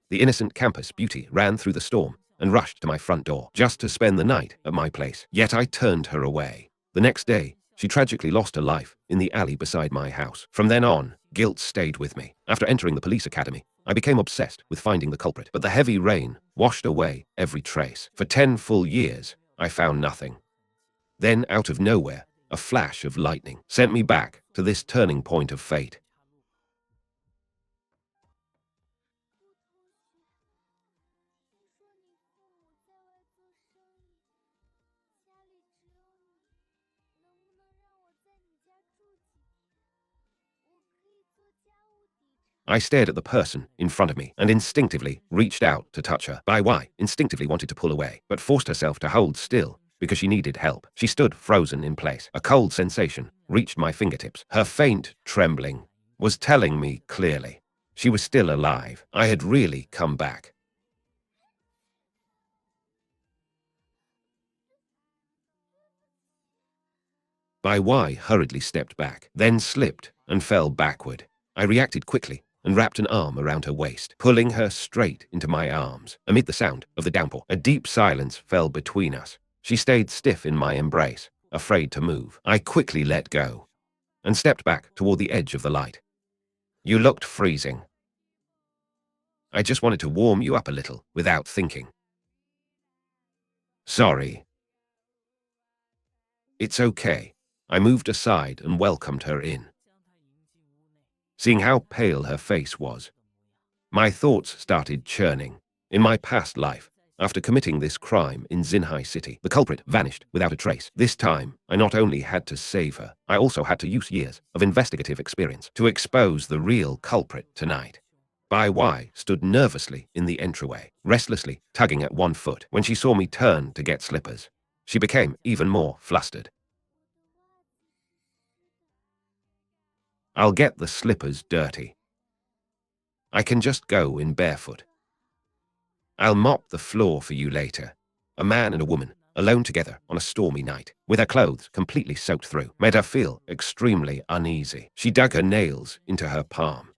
The innocent campus beauty ran through the storm and rushed to my front door just to spend the night at my place. Yet I turned her away. The next day, she tragically lost her life in the alley beside my house. From then on, guilt stayed with me. After entering the police academy, I became obsessed with finding the culprit. But the heavy rain washed away every trace. For 10 full years, I found nothing. Then, out of nowhere, a flash of lightning sent me back to this turning point of fate. I stared at the person in front of me and instinctively reached out to touch her. Bai Wei instinctively wanted to pull away, but forced herself to hold still because she needed help. She stood frozen in place. A cold sensation reached my fingertips. Her faint trembling was telling me clearly she was still alive. I had really come back. Bai Wei hurriedly stepped back, then slipped and fell backward. I reacted quickly and wrapped an arm around her waist, pulling her straight into my arms. Amid the sound of the downpour, a deep silence fell between us. She stayed stiff in my embrace, afraid to move. I quickly let go and stepped back toward the edge of the light. You looked freezing. I just wanted to warm you up a little without thinking. Sorry. It's okay. I moved aside and welcomed her in. Seeing how pale her face was, my thoughts started churning. In my past life, after committing this crime in Xinhai City, the culprit vanished without a trace. This time, I not only had to save her, I also had to use years of investigative experience to expose the real culprit tonight. Bai Wei stood nervously in the entryway, restlessly tugging at one foot. When she saw me turn to get slippers, she became even more flustered. I'll get the slippers dirty. I can just go in barefoot. I'll mop the floor for you later. A man and a woman, alone together on a stormy night, with her clothes completely soaked through, made her feel extremely uneasy. She dug her nails into her palm,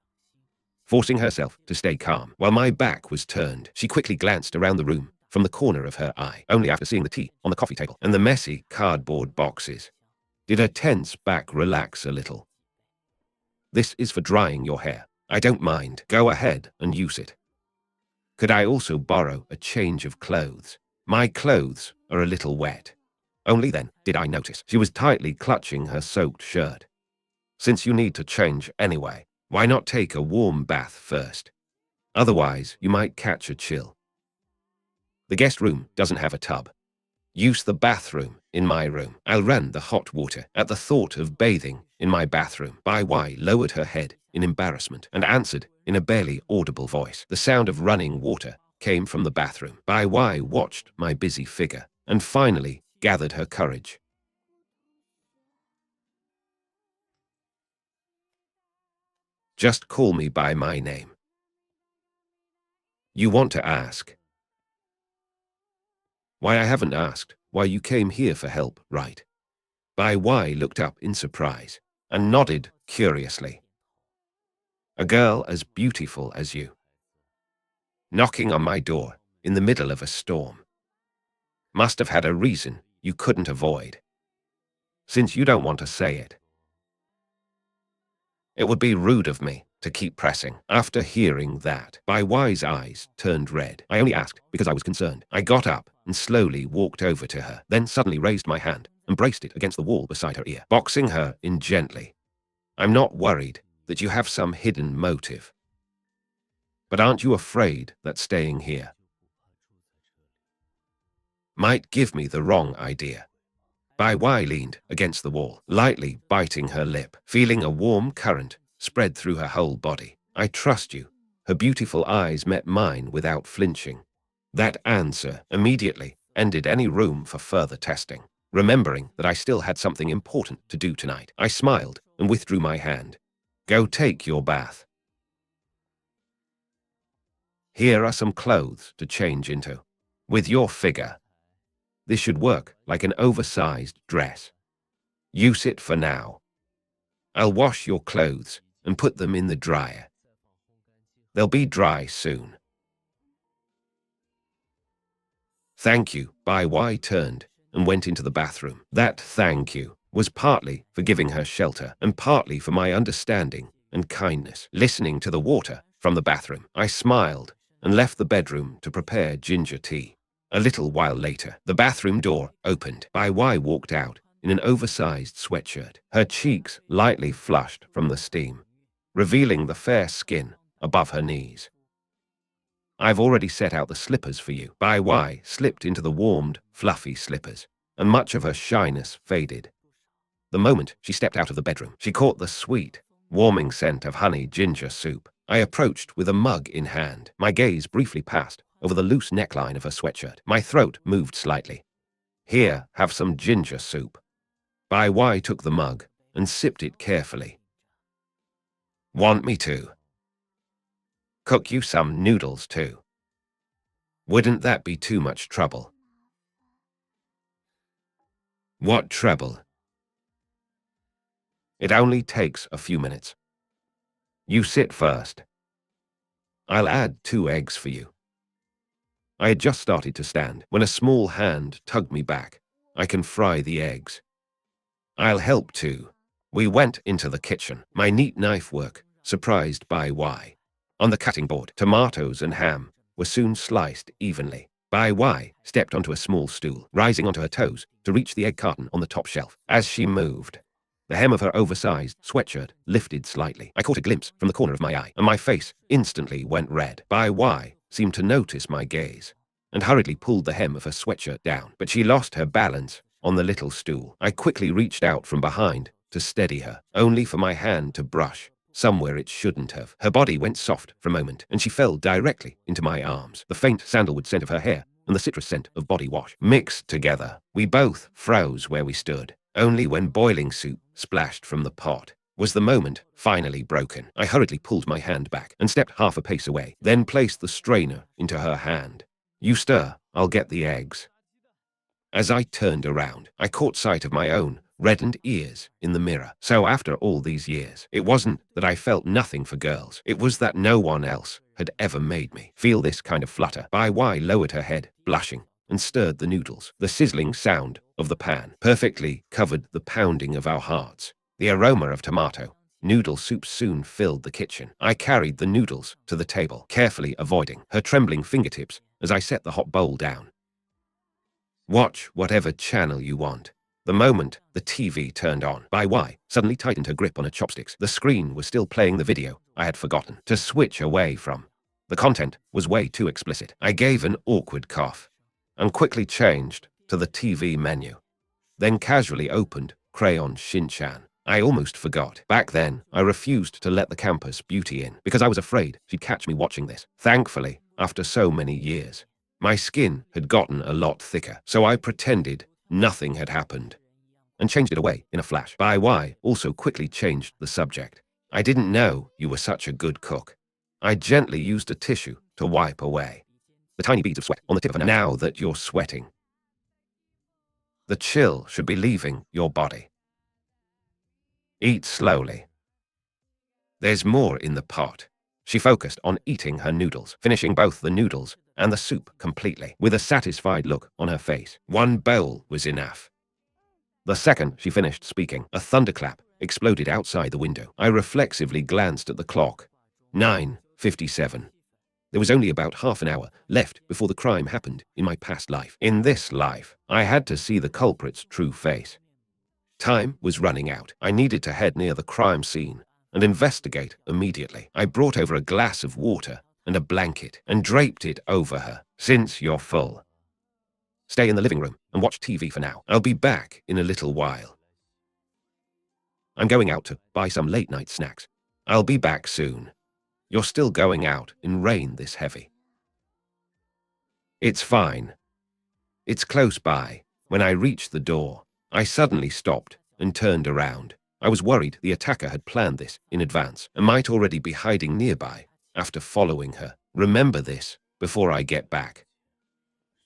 forcing herself to stay calm. While my back was turned, she quickly glanced around the room from the corner of her eye. Only after seeing the tea on the coffee table and the messy cardboard boxes did her tense back relax a little. This is for drying your hair. I don't mind. Go ahead and use it. Could I also borrow a change of clothes? My clothes are a little wet. Only then did I notice she was tightly clutching her soaked shirt. Since you need to change anyway, why not take a warm bath first? Otherwise, you might catch a chill. The guest room doesn't have a tub. Use the bathroom in my room. I'll run the hot water. At the thought of bathing in my bathroom, Bai Wei lowered her head in embarrassment and answered in a barely audible voice. The sound of running water came from the bathroom. Bai Wei watched my busy figure and finally gathered her courage. Just call me by my name. You want to ask why I haven't asked why you came here for help, right? Bai Wei looked up in surprise and nodded curiously. A girl as beautiful as you, knocking on my door in the middle of a storm, must have had a reason you couldn't avoid. Since you don't want to say it, it would be rude of me to keep pressing. After hearing that, Bai Wei's eyes turned red. I only asked because I was concerned. I got up and slowly walked over to her, then suddenly raised my hand and braced it against the wall beside her ear, boxing her in gently. I'm not worried that you have some hidden motive. But aren't you afraid that staying here might give me the wrong idea? Bai Wei leaned against the wall, lightly biting her lip, feeling a warm current spread through her whole body. I trust you. Her beautiful eyes met mine without flinching. That answer immediately ended any room for further testing. Remembering that I still had something important to do tonight, I smiled and withdrew my hand. Go take your bath. Here are some clothes to change into. With your figure, this should work like an oversized dress. Use it for now. I'll wash your clothes and put them in the dryer. They'll be dry soon. Thank you. Bai Wei turned and went into the bathroom. That thank you was partly for giving her shelter and partly for my understanding and kindness. Listening to the water from the bathroom, I smiled and left the bedroom to prepare ginger tea. A little while later, the bathroom door opened. Bai Wei walked out in an oversized sweatshirt, her cheeks lightly flushed from the steam, revealing the fair skin above her knees. I've already set out the slippers for you. Bai Wei slipped into the warmed, fluffy slippers, and much of her shyness faded. The moment she stepped out of the bedroom, she caught the sweet, warming scent of honey ginger soup. I approached with a mug in hand. My gaze briefly passed over the loose neckline of her sweatshirt. My throat moved slightly. Here, have some ginger soup. Bai Wei took the mug and sipped it carefully. Want me to cook you some noodles too? Wouldn't that be too much trouble? What trouble? It only takes a few minutes. You sit first. I'll add 2 eggs for you. I had just started to stand when a small hand tugged me back. I can fry the eggs. I'll help too. We went into the kitchen. My neat knife work surprised Bai Wei. On the cutting board, tomatoes and ham were soon sliced evenly. Bai Wei stepped onto a small stool, rising onto her toes to reach the egg carton on the top shelf. As she moved, the hem of her oversized sweatshirt lifted slightly. I caught a glimpse from the corner of my eye, and my face instantly went red. Bai Wei seemed to notice my gaze, and hurriedly pulled the hem of her sweatshirt down, but she lost her balance on the little stool. I quickly reached out from behind to steady her, only for my hand to brush somewhere it shouldn't have. Her body went soft for a moment, and she fell directly into my arms. The faint sandalwood scent of her hair and the citrus scent of body wash mixed together. We both froze where we stood. Only when boiling soup splashed from the pot was the moment finally broken. I hurriedly pulled my hand back and stepped half a pace away, then placed the strainer into her hand. You stir, I'll get the eggs. As I turned around, I caught sight of my own reddened ears in the mirror. So after all these years, it wasn't that I felt nothing for girls. It was that no one else had ever made me feel this kind of flutter. Bai Wei lowered her head, blushing, and stirred the noodles. The sizzling sound of the pan perfectly covered the pounding of our hearts. The aroma of tomato noodle soup soon filled the kitchen. I carried the noodles to the table, carefully avoiding her trembling fingertips as I set the hot bowl down. Watch whatever channel you want. The moment the TV turned on, Bai Wei suddenly tightened her grip on her chopsticks. The screen was still playing the video I had forgotten to switch away from. The content was way too explicit. I gave an awkward cough and quickly changed to the TV menu, then casually opened Crayon Shin-chan. I almost forgot. Back then, I refused to let the campus beauty in because I was afraid she'd catch me watching this. Thankfully, after so many years, my skin had gotten a lot thicker, so I pretended nothing had happened and changed it away in a flash. Bai Wei also quickly changed the subject. I didn't know you were such a good cook. I gently used a tissue to wipe away the tiny beads of sweat on the tip of her nose. Now that you're sweating, the chill should be leaving your body. Eat slowly. There's more in the pot. She focused on eating her noodles, finishing both the noodles and the soup completely, with a satisfied look on her face. One bowl was enough. The second she finished speaking, a thunderclap exploded outside the window. I reflexively glanced at the clock. 9:57. There was only about half an hour left before the crime happened in my past life. In this life, I had to see the culprit's true face. Time was running out. I needed to head near the crime scene and investigate immediately. I brought over a glass of water and a blanket and draped it over her. Since you're full, stay in the living room and watch TV for now. I'll be back in a little while. I'm going out to buy some late-night snacks. I'll be back soon. You're still going out in rain this heavy. It's fine. It's close by. When I reached the door, I suddenly stopped and turned around. I was worried the attacker had planned this in advance and might already be hiding nearby after following her. Remember this before I get back.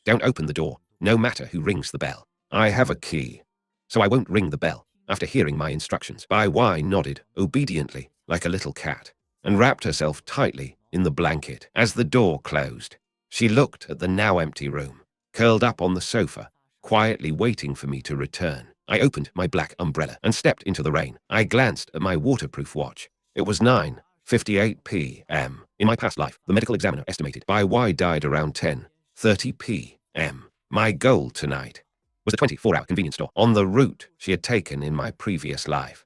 Don't open the door, no matter who rings the bell. I have a key, so I won't ring the bell after hearing my instructions. Bai Wei nodded obediently like a little cat and wrapped herself tightly in the blanket. As the door closed, she looked at the now empty room curled up on the sofa, quietly waiting for me to return. I opened my black umbrella and stepped into the rain. I glanced at my waterproof watch. It was 9:58 p.m. In my past life, the medical examiner estimated Bai Wei died around 10:30 p.m. My goal tonight was the 24-hour convenience store on the route she had taken in my previous life.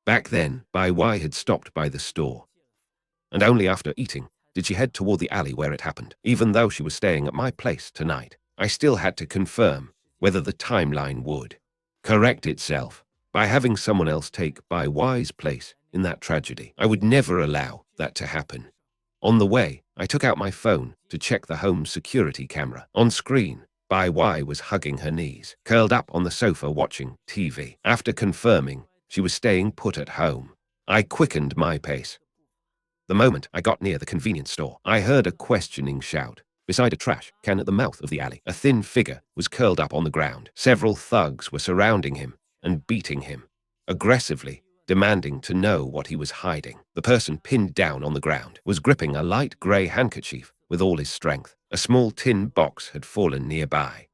Back then, Bai Wei had stopped by the store, and only after eating did she head toward the alley where it happened. Even though she was staying at my place tonight, I still had to confirm whether the timeline would correct itself by having someone else take Bai Wei's place in that tragedy. I would never allow that to happen. On the way, I took out my phone to check the home security camera. On screen, Bai Wei was hugging her knees, curled up on the sofa watching TV. After confirming she was staying put at home, I quickened my pace. The moment I got near the convenience store, I heard a questioning shout. Beside a trash can at the mouth of the alley, a thin figure was curled up on the ground. Several thugs were surrounding him and beating him, aggressively demanding to know what he was hiding. The person pinned down on the ground was gripping a light grey handkerchief with all his strength. A small tin box had fallen nearby.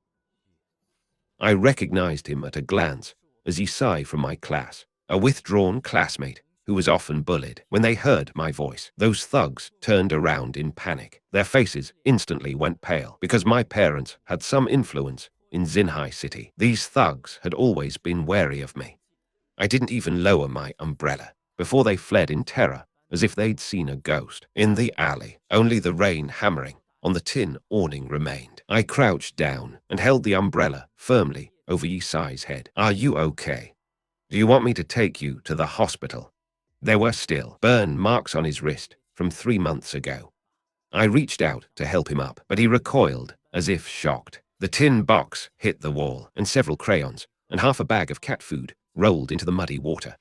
I recognized him at a glance as Yisai from my class, a withdrawn classmate who was often bullied. When they heard my voice, those thugs turned around in panic. Their faces instantly went pale because my parents had some influence in Xinhai City. These thugs had always been wary of me. I didn't even lower my umbrella before they fled in terror as if they'd seen a ghost. In the alley, only the rain hammering on the tin awning remained. I crouched down and held the umbrella firmly over Yisai's head. "Are you okay? Do you want me to take you to the hospital?" There were still burn marks on his wrist from 3 months ago. I reached out to help him up, but he recoiled as if shocked. The tin box hit the wall, and several crayons and half a bag of cat food rolled into the muddy water.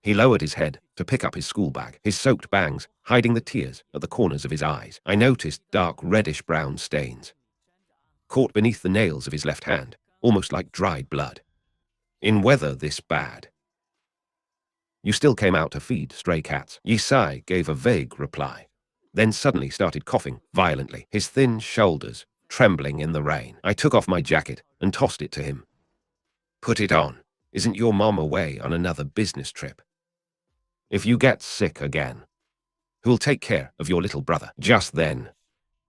He lowered his head to pick up his school bag, his soaked bangs hiding the tears at the corners of his eyes. I noticed dark reddish-brown stains caught beneath the nails of his left hand, almost like dried blood. "In weather this bad, you still came out to feed stray cats." Yisai gave a vague reply, then suddenly started coughing violently, his thin shoulders trembling in the rain. I took off my jacket and tossed it to him. "Put it on. Isn't your mom away on another business trip? If you get sick again, who'll take care of your little brother?" Just then,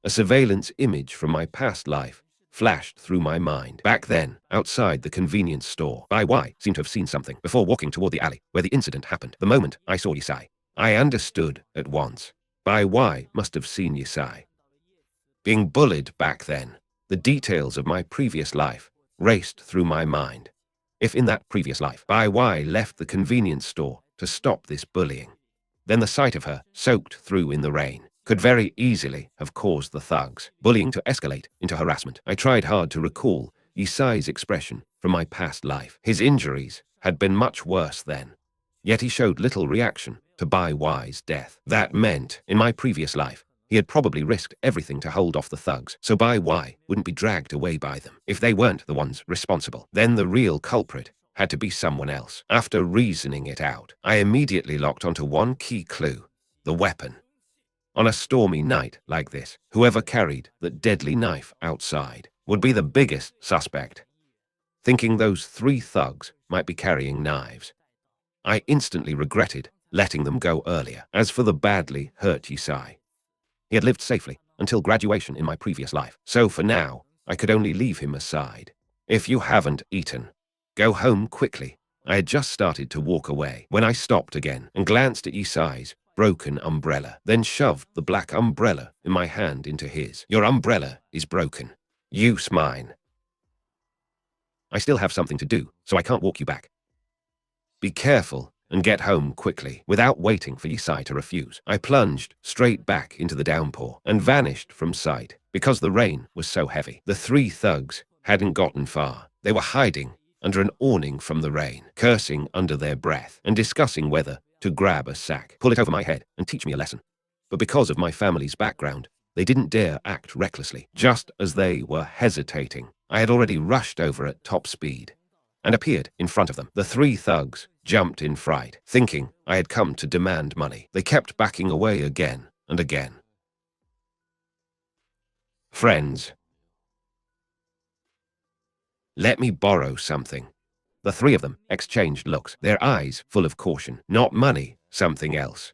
a surveillance image from my past life flashed through my mind. Back then, outside the convenience store, Bai Wei seemed to have seen something before walking toward the alley where the incident happened. The moment I saw Yisai, I understood at once. Bai Wei must have seen Yisai being bullied back then. The details of my previous life raced through my mind. If in that previous life, Bai Wei left the convenience store to stop this bullying, then the sight of her soaked through in the rain could very easily have caused the thugs' bullying to escalate into harassment. I tried hard to recall Yisai's expression from my past life. His injuries had been much worse then, yet he showed little reaction to Bai Wei's death. That meant, in my previous life, he had probably risked everything to hold off the thugs, so Bai Wei wouldn't be dragged away by them. If they weren't the ones responsible, then the real culprit had to be someone else. After reasoning it out, I immediately locked onto one key clue: the weapon. On a stormy night like this, whoever carried that deadly knife outside would be the biggest suspect. Thinking those 3 thugs might be carrying knives, I instantly regretted letting them go earlier. As for the badly hurt Yisai, he had lived safely until graduation in my previous life, so for now, I could only leave him aside. "If you haven't eaten, go home quickly." I had just started to walk away when I stopped again and glanced at Yisai's broken umbrella, then shoved the black umbrella in my hand into his. "Your umbrella is broken. Use mine. I still have something to do, so I can't walk you back. Be careful and get home quickly." Without waiting for Yisai to refuse, I plunged straight back into the downpour and vanished from sight because the rain was so heavy. The 3 thugs hadn't gotten far. They were hiding under an awning from the rain, cursing under their breath and discussing whether to grab a sack, pull it over my head, and teach me a lesson. But because of my family's background, they didn't dare act recklessly. Just as they were hesitating, I had already rushed over at top speed and appeared in front of them. The 3 thugs jumped in fright, thinking I had come to demand money. They kept backing away again and again. "Friends, Let me borrow something. The three of them exchanged looks, their eyes full of caution. Not money, something else.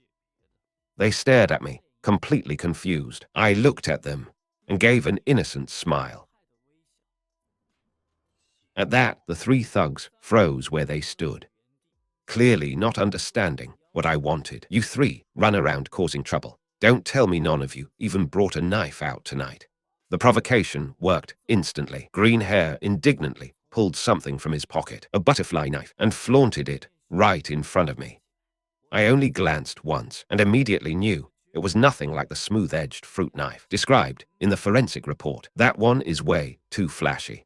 They stared at me, completely confused. I looked at them and gave an innocent smile. At that, the three thugs froze where they stood, clearly not understanding what I wanted. You three run around causing trouble. Don't tell me none of you even brought a knife out tonight. The provocation worked instantly. Green Hair indignantly pulled something from his pocket, a butterfly knife, and flaunted it right in front of me. I only glanced once and immediately knew it was nothing like the smooth-edged fruit knife described in the forensic report. That one is way too flashy.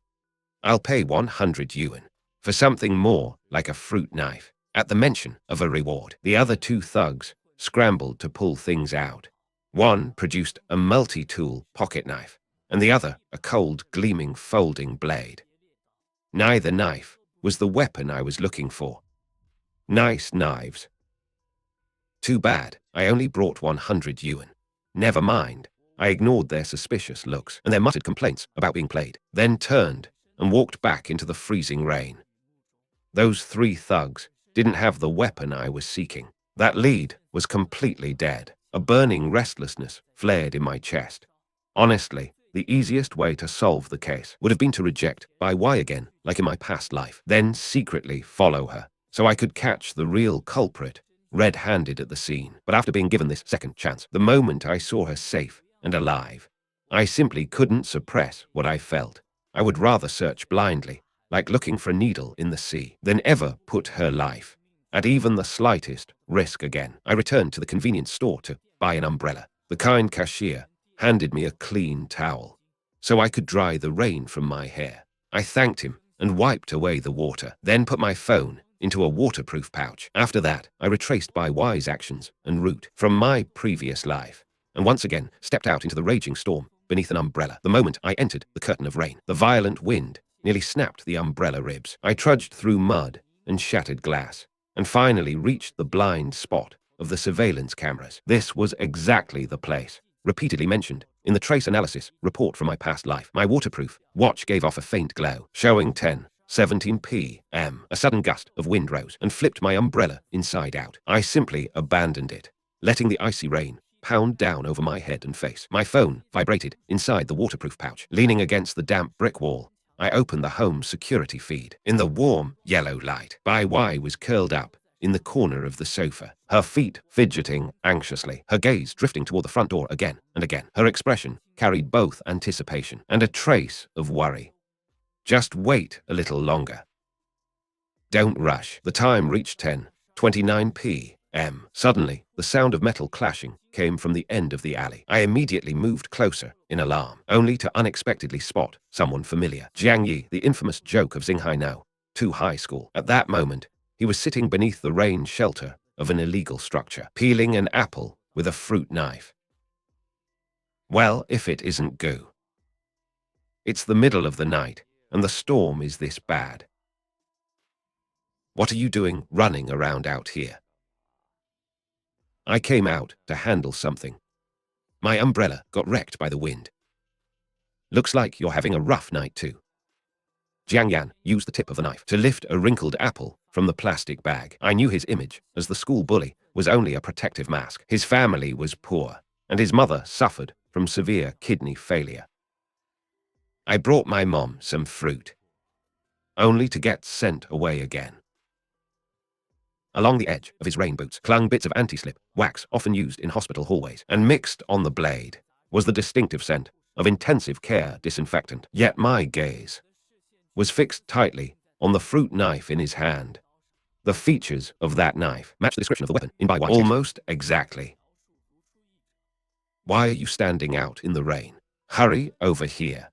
I'll pay 100 yuan for something more like a fruit knife. At the mention of a reward, the other two thugs scrambled to pull things out. One produced a multi-tool pocket knife, and the other a cold, gleaming folding blade. Neither knife was the weapon I was looking for. Nice knives. Too bad, I only brought 100 yuan. Never mind. I ignored their suspicious looks and their muttered complaints about being played, then turned and walked back into the freezing rain. Those three thugs didn't have the weapon I was seeking. That lead was completely dead. A burning restlessness flared in my chest. Honestly, the easiest way to solve the case would have been to reject Bai Wei again, like in my past life, then secretly follow her, so I could catch the real culprit red-handed at the scene. But after being given this second chance, the moment I saw her safe and alive, I simply couldn't suppress what I felt. I would rather search blindly, like looking for a needle in the sea, than ever put her life at even the slightest risk again. I returned to the convenience store to buy an umbrella. The kind cashier handed me a clean towel, so I could dry the rain from my hair. I thanked him and wiped away the water, then put my phone into a waterproof pouch. After that, I retraced Bai Wei's actions and route from my previous life, and once again stepped out into the raging storm beneath an umbrella. The moment I entered the curtain of rain, the violent wind nearly snapped the umbrella ribs. I trudged through mud and shattered glass, and finally reached the blind spot of the surveillance cameras. This was exactly the place repeatedly mentioned in the trace analysis report from my past life. My waterproof watch gave off a faint glow, showing 10:17 p.m. A sudden gust of wind rose and flipped my umbrella inside out. I simply abandoned it, letting the icy rain pound down over my head and face. My phone vibrated inside the waterproof pouch. Leaning against the damp brick wall, I opened the home security feed. In the warm, yellow light, Bai Wei was curled up in the corner of the sofa, her feet fidgeting anxiously, her gaze drifting toward the front door again and again. Her expression carried both anticipation and a trace of worry. Just wait a little longer. Don't rush. The time reached 10:29 p.m. Suddenly, the sound of metal clashing came from the end of the alley. I immediately moved closer in alarm, only to unexpectedly spot someone familiar. Jiang Yi, the infamous joke of Xinghai No. 2 High School. At that moment, he was sitting beneath the rain shelter of an illegal structure, peeling an apple with a fruit knife. Well, if it isn't Gu. It's the middle of the night, and the storm is this bad. What are you doing running around out here? I came out to handle something. My umbrella got wrecked by the wind. Looks like you're having a rough night too. Jiang Yan used the tip of the knife to lift a wrinkled apple from the plastic bag. I knew his image as the school bully was only a protective mask. His family was poor, and his mother suffered from severe kidney failure. I brought my mom some fruit, only to get sent away again. Along the edge of his rain boots clung bits of anti-slip wax often used in hospital hallways, and mixed on the blade was the distinctive scent of intensive care disinfectant. Yet my gaze was fixed tightly on the fruit knife in his hand. The features of that knife matched the description of the weapon in Bai Wei's case. Almost exactly. Why are you standing out in the rain? Hurry over here.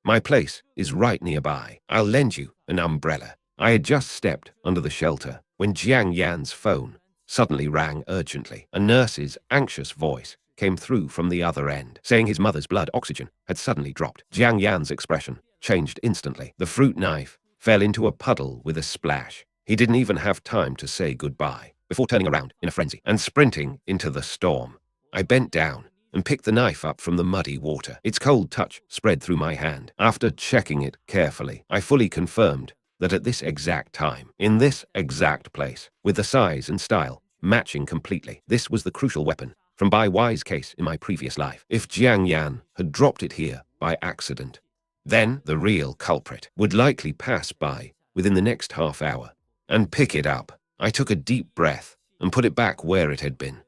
My place is right nearby. I'll lend you an umbrella. I had just stepped under the shelter when Jiang Yan's phone suddenly rang urgently. A nurse's anxious voice came through from the other end, saying his mother's blood oxygen had suddenly dropped. Jiang Yan's expression changed instantly. The fruit knife fell into a puddle with a splash. He didn't even have time to say goodbye before turning around in a frenzy and sprinting into the storm. I bent down and picked the knife up from the muddy water. Its cold touch spread through my hand. After checking it carefully, I fully confirmed that at this exact time, in this exact place, with the size and style matching completely, this was the crucial weapon from Bai Wei's case in my previous life. If Jiang Yan had dropped it here by accident, then the real culprit would likely pass by within the next half hour and pick it up. I took a deep breath and put it back where it had been.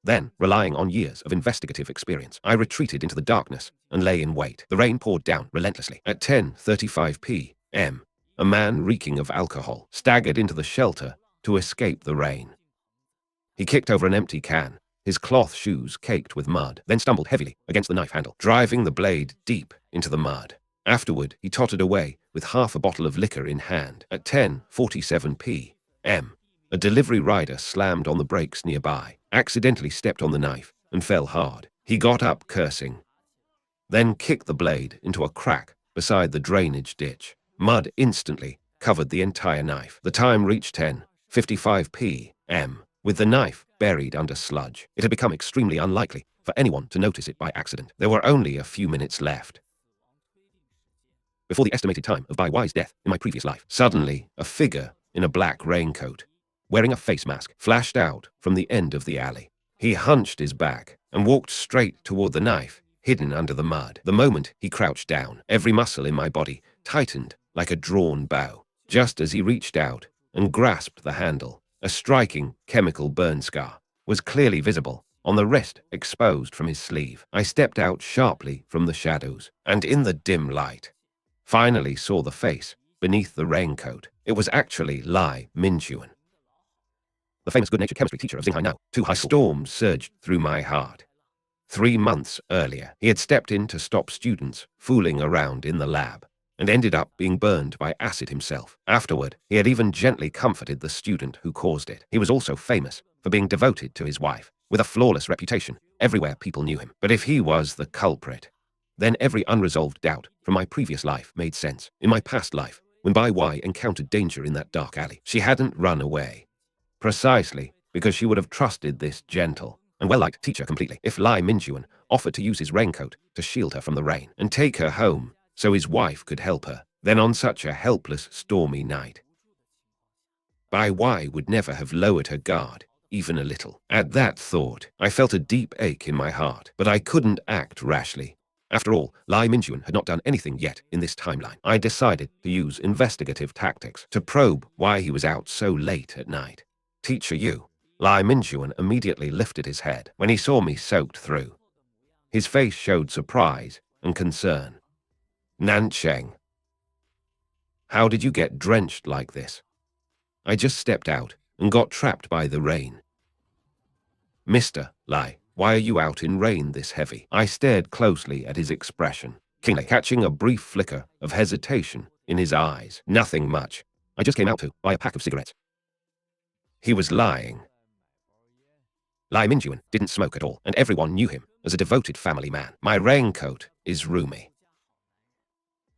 Then, relying on years of investigative experience, I retreated into the darkness and lay in wait. The rain poured down relentlessly. At 10:35 p.m., a man reeking of alcohol staggered into the shelter to escape the rain. He kicked over an empty can, his cloth shoes caked with mud, then stumbled heavily against the knife handle, driving the blade deep into the mud. Afterward, he tottered away with half a bottle of liquor in hand. At 10:47 p.m., a delivery rider slammed on the brakes nearby, accidentally stepped on the knife, and fell hard. He got up cursing, then kicked the blade into a crack beside the drainage ditch. Mud instantly covered the entire knife. The time reached 10:55 p.m., with the knife buried under sludge. It had become extremely unlikely for anyone to notice it by accident. There were only a few minutes left before the estimated time of Bai Wei's death in my previous life. Suddenly, a figure in a black raincoat, wearing a face mask, flashed out from the end of the alley. He hunched his back and walked straight toward the knife, hidden under the mud. The moment he crouched down, every muscle in my body tightened like a drawn bow. Just as he reached out and grasped the handle, a striking chemical burn scar was clearly visible on the wrist exposed from his sleeve. I stepped out sharply from the shadows, and in the dim light, finally saw the face beneath the raincoat. It was actually Bai Wei, the famous good-natured chemistry teacher of Xinghai now. A storm surged through my heart. 3 months earlier, he had stepped in to stop students fooling around in the lab, and ended up being burned by acid himself. Afterward, he had even gently comforted the student who caused it. He was also famous for being devoted to his wife, with a flawless reputation. Everywhere people knew him. But if he was the culprit, then every unresolved doubt from my previous life made sense. In my past life, when Bai Wei encountered danger in that dark alley, she hadn't run away, precisely because she would have trusted this gentle and well-liked teacher completely. If Bai Wei offered to use his raincoat to shield her from the rain and take her home so his wife could help her, then on such a helpless, stormy night, Bai Wei would never have lowered her guard even a little. At that thought, I felt a deep ache in my heart, but I couldn't act rashly. After all, Bai Wei had not done anything yet in this timeline. I decided to use investigative tactics to probe why he was out so late at night. Teacher Yu. Bai Wei immediately lifted his head when he saw me soaked through. His face showed surprise and concern. Nancheng, how did you get drenched like this? I just stepped out and got trapped by the rain. Mr. Lai, why are you out in rain this heavy? I stared closely at his expression, catching a brief flicker of hesitation in his eyes. Nothing much. I just came out to buy a pack of cigarettes. He was lying. Bai Wei didn't smoke at all, and everyone knew him as a devoted family man. My raincoat is roomy.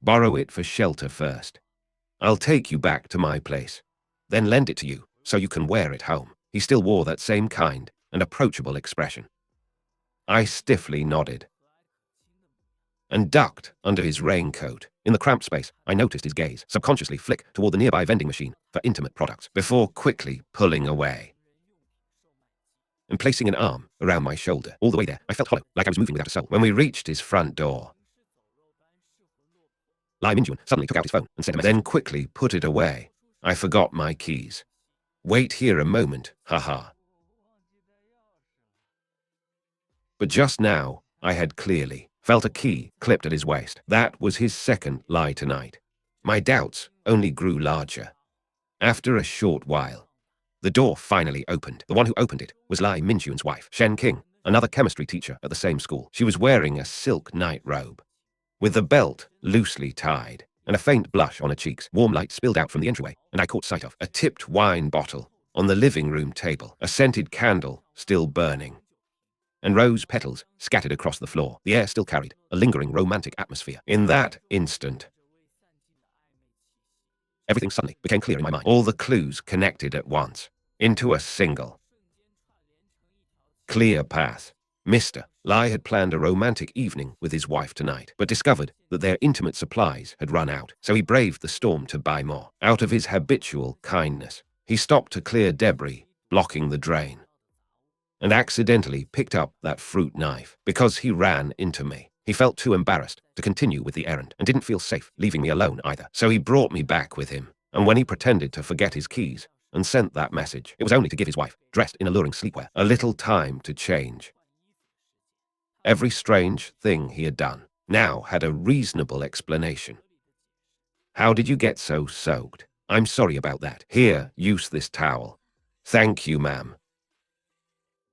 Borrow it for shelter first. I'll take you back to my place, then lend it to you so you can wear it home. He still wore that same kind and approachable expression. I stiffly nodded and ducked under his raincoat. In the cramped space, I noticed his gaze subconsciously flick toward the nearby vending machine for intimate products before quickly pulling away and placing an arm around my shoulder. All the way there, I felt hollow, like I was moving without a soul. When we reached his front door, Bai Wei suddenly took out his phone and sent a message, then quickly put it away. I forgot my keys. Wait here a moment, haha. But just now, I had clearly felt a key clipped at his waist. That was his second lie tonight. My doubts only grew larger. After a short while, the door finally opened. The one who opened it was Bai Wei's wife, Shen Qing, another chemistry teacher at the same school. She was wearing a silk night robe, with the belt loosely tied, and a faint blush on her cheeks. Warm light spilled out from the entryway, and I caught sight of a tipped wine bottle on the living room table, a scented candle still burning, and rose petals scattered across the floor. The air still carried a lingering romantic atmosphere. In that instant, everything suddenly became clear in my mind. All the clues connected at once into a single, clear path. Mr. Lai had planned a romantic evening with his wife tonight, but discovered that their intimate supplies had run out, so he braved the storm to buy more. Out of his habitual kindness, he stopped to clear debris, blocking the drain, and accidentally picked up that fruit knife. Because he ran into me, he felt too embarrassed to continue with the errand and didn't feel safe leaving me alone either, so he brought me back with him. And when he pretended to forget his keys and sent that message, it was only to give his wife, dressed in alluring sleepwear, a little time to change. Every strange thing he had done now had a reasonable explanation. How did you get so soaked? I'm sorry about that. Here, use this towel. Thank you, ma'am.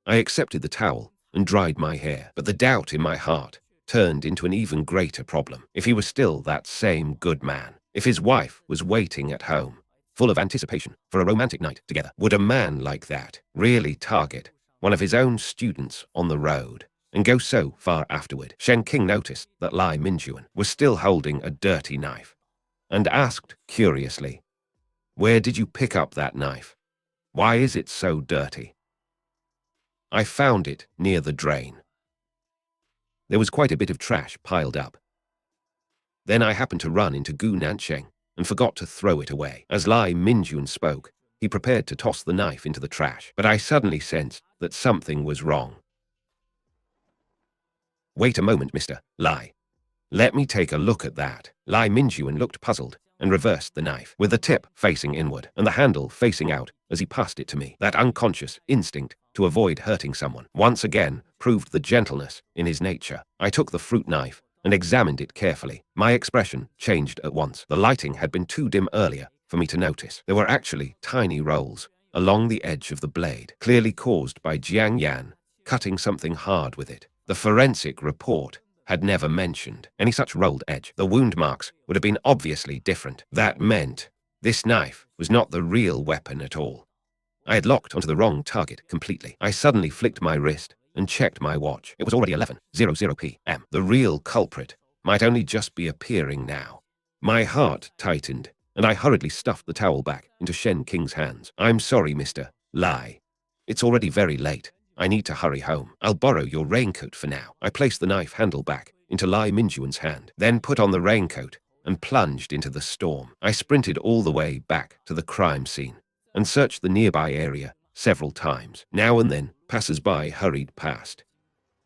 I accepted the towel and dried my hair, but the doubt in my heart turned into an even greater problem. If he was still that same good man, if his wife was waiting at home, full of anticipation for a romantic night together, would a man like that really target one of his own students on the road and go so far afterward? Shen King noticed that Lai Minjuan was still holding a dirty knife and asked curiously, "Where did you pick up that knife? Why is it so dirty?" "I found it near the drain. There was quite a bit of trash piled up. Then I happened to run into Gu Nancheng and forgot to throw it away." As Lai Minjuan spoke, he prepared to toss the knife into the trash, but I suddenly sensed that something was wrong. "Wait a moment, Mr. Lai. Let me take a look at that." Lai Minjuan looked puzzled and reversed the knife, with the tip facing inward and the handle facing out as he passed it to me. That unconscious instinct to avoid hurting someone once again proved the gentleness in his nature. I took the fruit knife and examined it carefully. My expression changed at once. The lighting had been too dim earlier for me to notice. There were actually tiny rolls along the edge of the blade, clearly caused by Jiang Yan cutting something hard with it. The forensic report had never mentioned any such rolled edge. The wound marks would have been obviously different. That meant this knife was not the real weapon at all. I had locked onto the wrong target completely. I suddenly flicked my wrist and checked my watch. It was already 11:00 p.m. The real culprit might only just be appearing now. My heart tightened, and I hurriedly stuffed the towel back into Shen King's hands. "I'm sorry, Mr. Lai. It's already very late. I need to hurry home. I'll borrow your raincoat for now." I placed the knife handle back into Lai Minjuan's hand, then put on the raincoat and plunged into the storm. I sprinted all the way back to the crime scene and searched the nearby area several times. Now and then, passers-by hurried past,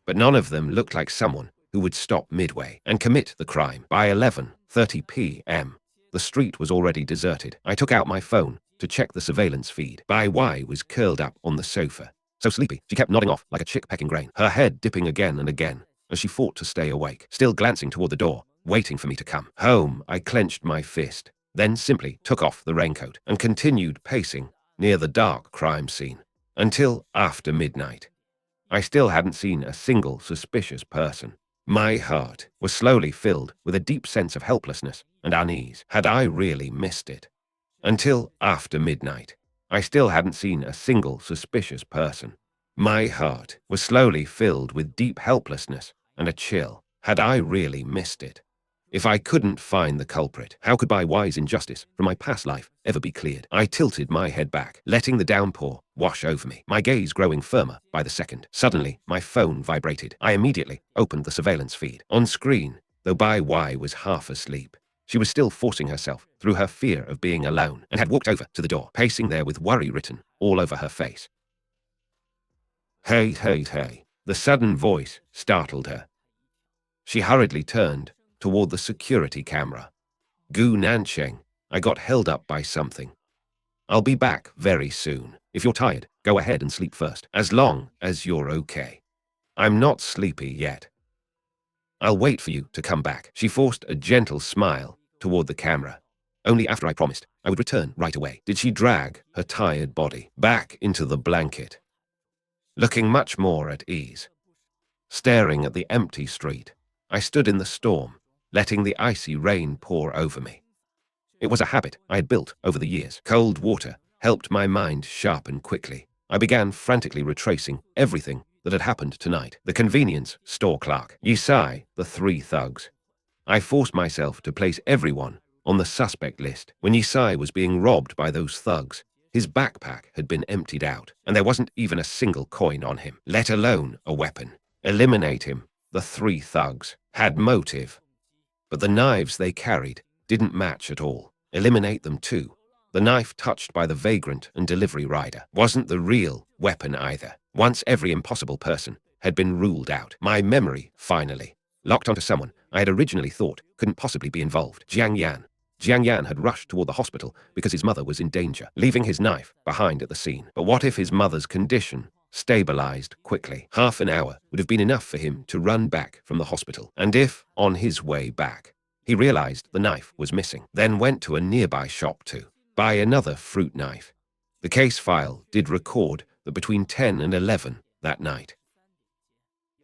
but none of them looked like someone who would stop midway and commit the crime. By 11:30 p.m., the street was already deserted. I took out my phone to check the surveillance feed. Bai Wei was curled up on the sofa, so sleepy she kept nodding off like a chick pecking grain, her head dipping again and again as she fought to stay awake, still glancing toward the door, waiting for me to come home. I clenched my fist, then simply took off the raincoat and continued pacing near the dark crime scene until after midnight. I still hadn't seen a single suspicious person. My heart was slowly filled with a deep sense of helplessness and unease. Had I really missed it? Until after midnight, I still hadn't seen a single suspicious person. My heart was slowly filled with deep helplessness and a chill. Had I really missed it? If I couldn't find the culprit, how could Bai Wei's injustice from my past life ever be cleared? I tilted my head back, letting the downpour wash over me, my gaze growing firmer by the second. Suddenly, my phone vibrated. I immediately opened the surveillance feed. On screen, though Bai Wei was half asleep, she was still forcing herself through her fear of being alone and had walked over to the door, pacing there with worry written all over her face. "Hey, hey, hey." The sudden voice startled her. She hurriedly turned toward the security camera. "Gu Nancheng, I got held up by something. I'll be back very soon. If you're tired, go ahead and sleep first, as long as you're okay. I'm not sleepy yet. I'll wait for you to come back." She forced a gentle smile toward the camera. Only after I promised I would return right away did she drag her tired body back into the blanket, looking much more at ease. Staring at the empty street, I stood in the storm, letting the icy rain pour over me. It was a habit I had built over the years. Cold water helped my mind sharpen quickly. I began frantically retracing everything that had happened tonight. The convenience store clerk, Yisai, the 3 thugs. I forced myself to place everyone on the suspect list. When Yisai was being robbed by those thugs, his backpack had been emptied out, and there wasn't even a single coin on him, let alone a weapon. Eliminate him. The three thugs had motive, but the knives they carried didn't match at all. Eliminate them too. The knife touched by the vagrant and delivery rider wasn't the real weapon either. Once every impossible person had been ruled out, my memory finally locked onto someone I had originally thought couldn't possibly be involved. Jiang Yan. Jiang Yan had rushed toward the hospital because his mother was in danger, leaving his knife behind at the scene. But what if his mother's condition stabilized quickly? Half an hour would have been enough for him to run back from the hospital. And if, on his way back, he realized the knife was missing, then went to a nearby shop to buy another fruit knife. The case file did record that between 10 and 11 that night,